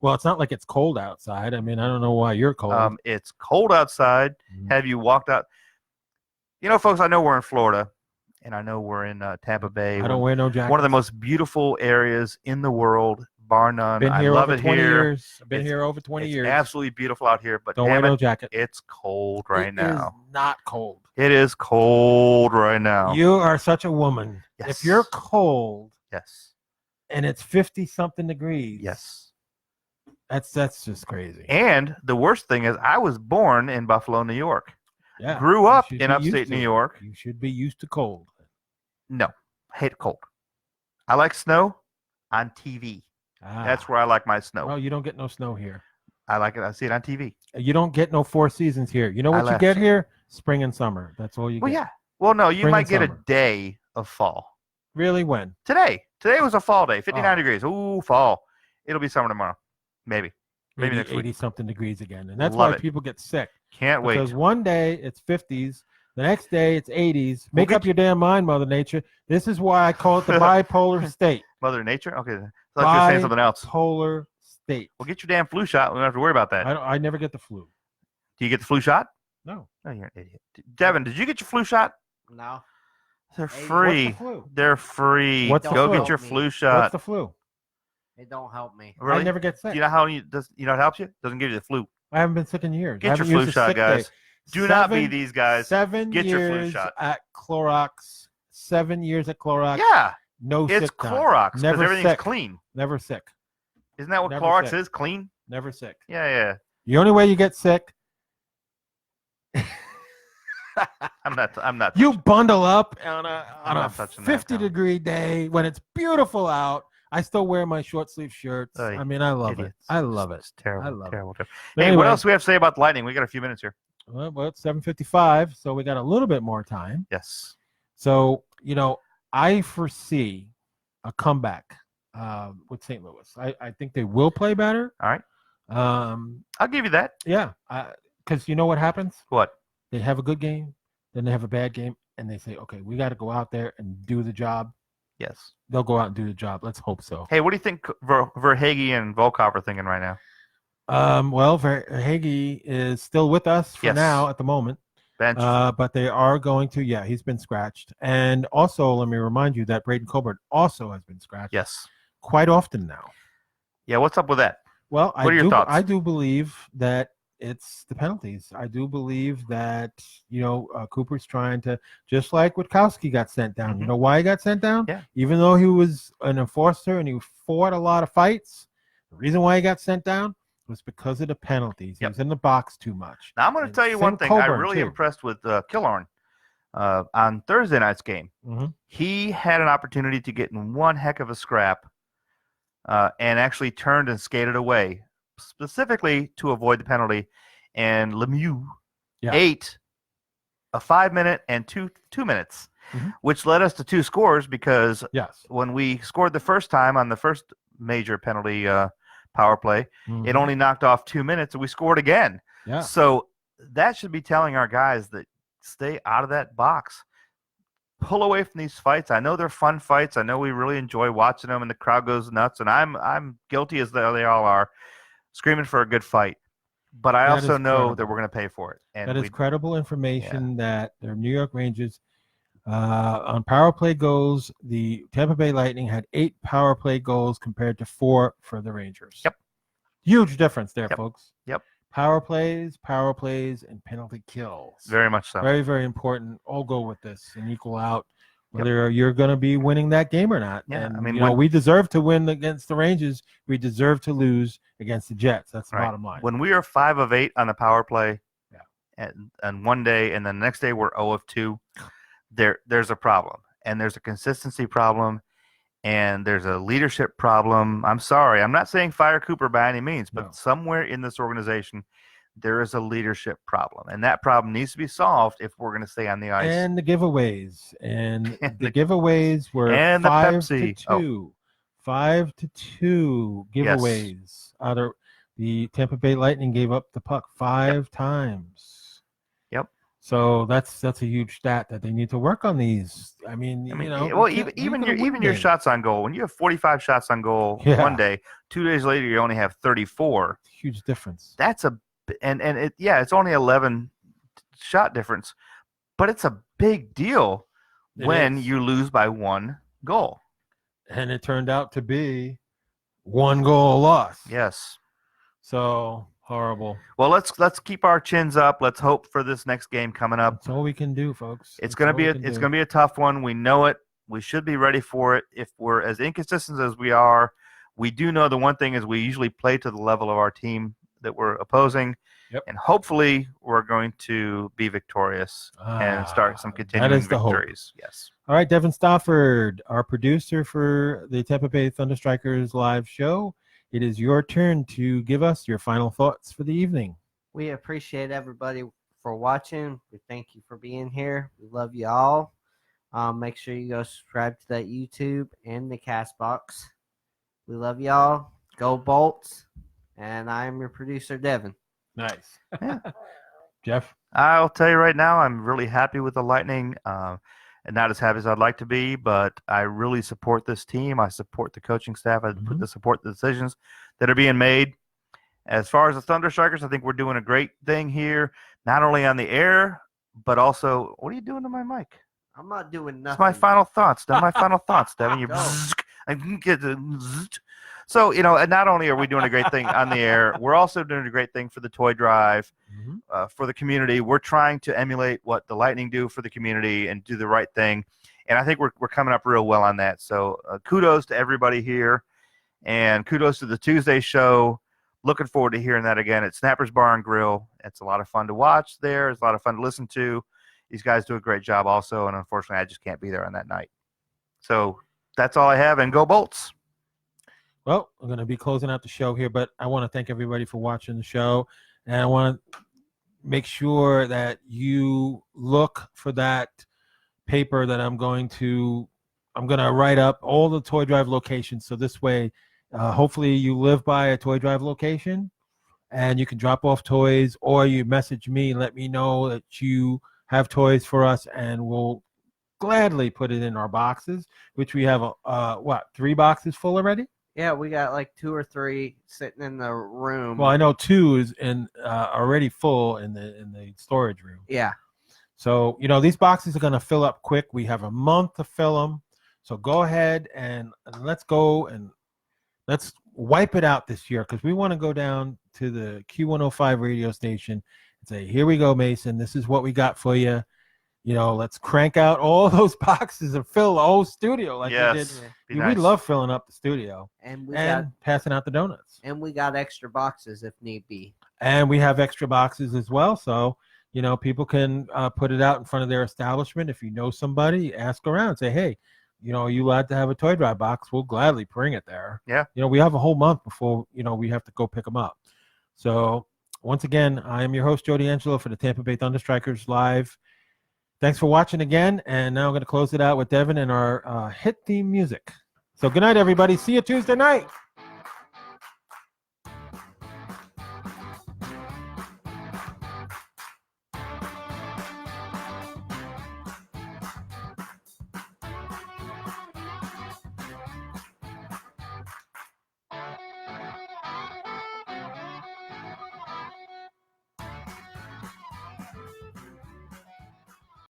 Well, it's not like it's cold outside. I mean, I don't know why you're cold. It's cold outside. Have you walked out? Folks, I know we're in Florida, and I know we're in Tampa Bay. I don't wear no jacket. One of the most beautiful areas in the world, bar none. Been here I love over it 20 here. years. I've been here over 20 years. Absolutely beautiful out here, but don't wear no jacket. It's cold right now. It is not cold. It is cold right now. You are such a woman. Yes. If you're cold, yes, and it's 50-something degrees, yes, that's just crazy. And the worst thing is, I was born in Buffalo, New York. Yeah, grew up in upstate New York. You should be used to cold. No, hate cold. I like snow on TV. That's where I like my snow. Well, you don't get no snow here. I like it. I see it on TV. You don't get no 4 seasons here. You know what you get here? Spring and summer. That's all you get. Well, yeah. Well, no, you Spring might get and summer. a day of fall. Really? When? Today. Today was a fall day. 59 degrees. Ooh, fall. It'll be summer tomorrow. Maybe next week. 80-something degrees again. And that's Love why it. people get sick. Can't wait. Because one day it's 50s. The next day it's 80s. Make up your damn mind, Mother Nature. This is why I call it the bipolar state. Mother Nature? Okay. I thought you were saying something else. Bipolar state. Well, get your damn flu shot. We don't have to worry about that. I never get the flu. Do you get the flu shot? No. No, you're an idiot. Devin, did you get your flu shot? No. They're Hey, free. What's the flu? They're free. What's the Go flu? get your Me. flu What's shot. the flu? It don't help me. Really? I never get sick. Do you know how you know what helps you? Doesn't give you the flu. I haven't been sick in years. I Get your haven't flu used a shot, sick guys. day. Do not be these guys. 7 Get years your flu shot. at Clorox. 7 years at Clorox. Yeah, No it's sick time. Clorox because Never everything's sick. clean. Never sick. Isn't that what Never Clorox sick. is? Clean? Never sick. Yeah. The only way you get sick, I'm not. you bundle up on I'm a not touching that, 50-degree day when it's beautiful out. I still wear my short sleeve shirts. Oy, I mean, I love idiots. it. I love it. It's terrible. I love terrible. it. Hey, Anyway, what else do we have to say about the Lightning? We got a few minutes here. Well, it's 7:55, so we got a little bit more time. Yes. So, I foresee a comeback with St. Louis. I think they will play better. All right. I'll give you that. Yeah, because you know what happens? What? They have a good game, then they have a bad game, and they say, okay, we got to go out there and do the job. Yes. They'll go out and do the job. Let's hope so. Hey, what do you think Verhaeghe and Volkov are thinking right now? Well, Verhaeghe is still with us for Yes. now at the moment. Bench. But they are going to, he's been scratched. And also, let me remind you that Braden Colbert also has been scratched. Yes. Quite often now. Yeah, what's up with that? Well, What are your thoughts? I do believe that it's the penalties. I do believe that, Cooper's trying to, just like Witkowski got sent down. Mhm. You know why he got sent down? Yeah. Even though he was an enforcer and he fought a lot of fights, the reason why he got sent down was because of the penalties. He Yep. was in the box too much. Now, I'm going to And tell you same one thing. I'm Coburn, really too. impressed with Killorn on Thursday night's game. Mhm. He had an opportunity to get in one heck of a scrap and actually turned and skated away, specifically to avoid the penalty. And Lemieux ate a 5-minute and two minutes, Mhm. which led us to 2 scores because Yes. when we scored the first time on the first major penalty power play, Mhm. it only knocked off 2 minutes, and we scored again. Yeah. So that should be telling our guys that stay out of that box. Pull away from these fights. I know they're fun fights. I know we really enjoy watching them, and the crowd goes nuts. And I'm guilty as they all are, screaming for a good fight. But I That also is know credible. that we're going to pay for it. And That is credible information that the New York Rangers on power play goals, the Tampa Bay Lightning had 8 power play goals compared to 4 for the Rangers. Yep. Huge difference there, Yep. folks. Yep. Power plays, and penalty kills. very much so. Very, very important. All go with this and equal out whether you're going to be winning that game or not. Yeah, and, I mean, we deserve to win against the Rangers. We deserve to lose against the Jets. That's the Right. bottom line. When we are 5 of 8 on the power play, Yeah. and one day, and then the next day we're 0 of 2, there's a problem, and there's a consistency problem, and there's a leadership problem. I'm sorry, I'm not saying fire Cooper by any means, but No. somewhere in this organization, there is a leadership problem, and that problem needs to be solved if we're going to stay on the ice. And the giveaways. And And the giveaways were and the 5 Pepsi. to 2. 5-2 Yes. giveaways. The Tampa Bay Lightning gave up the puck 5 times. Yep. So that's a huge stat that they need to work on these. I mean, well, even your shots on goal. When you have 45 shots on goal one day, 2 days later you only have 34. Huge difference. That's it's only 11 shot difference, but it's a big deal It when is. you lose by 1 goal. And it turned out to be 1 goal loss. Yes. So horrible. Well, let's keep our chins up. Let's hope for this next game coming up. That's all we can do, folks. It's That's gonna all be we a, can it's do. gonna be a tough one. We know it. We should be ready for it. If we're as inconsistent as we are, we do know the one thing is we usually play to the level of our team that we're opposing. Yep. And hopefully we're going to be victorious and start some continuing that is the hope. victories. Yes. All right, Devin Stafford, our producer for the Tampa Bay Thunderstrikers live show. It is your turn to give us your final thoughts for the evening. We appreciate everybody for watching. We thank you for being here. We love you all. Make sure you go subscribe to that YouTube and the Castbox. We love y'all. Go Bolts. And I'm your producer, Devin. Nice. Yeah. Jeff? I'll tell you right now, I'm really happy with the Lightning, and not as happy as I'd like to be, but I really support this team. I support the coaching staff. I support the decisions that are being made. As far as the Thunderstrikers, I think we're doing a great thing here, not only on the air, but also, what are you doing to my mic? I'm not doing That's nothing. my final thoughts. My final thoughts, Devin. You Go. I can get the so and not only are we doing a great thing on the air, we're also doing a great thing for the toy drive, for the community. We're trying to emulate what the Lightning do for the community and do the right thing, and I think we're coming up real well on that. So kudos to everybody here, and kudos to the Tuesday show. Looking forward to hearing that again at Snapper's Bar and Grill. It's a lot of fun to watch there. It's a lot of fun to listen to. These guys do a great job also, and unfortunately, I just can't be there on that night. So that's all I have, and go Bolts. Well, I'm going to be closing out the show here, but I want to thank everybody for watching the show, and I want to make sure that you look for that paper that I'm going to write up all the toy drive locations, so this way, hopefully you live by a toy drive location, and you can drop off toys, or you message me and let me know that you have toys for us, and we'll gladly put it in our boxes, which we have 3 boxes full already. Yeah, we got like 2 or 3 sitting in the room. Well, I know 2 is already full in the storage room. Yeah. So these boxes are going to fill up quick. We have a month to fill them. So go ahead and let's go and let's wipe it out this year, because we want to go down to the Q105 radio station and say, here we go, Mason. This is what we got for you. Let's crank out all those boxes and fill the whole studio like we did. Nice. We love filling up the studio And passing out the donuts. And we got extra boxes if need be. And we have extra boxes as well. So, people can put it out in front of their establishment. If you know somebody, ask around. Say, hey, are you allowed to have a toy drive box? We'll gladly bring it there. Yeah. We have a whole month before, we have to go pick them up. So, once again, I am your host, Joe D'Angelo, for the Tampa Bay Thunderstrikers Live. Thanks for watching again, and now I'm going to close it out with Devin and our hit theme music. So good night, everybody. See you Tuesday night.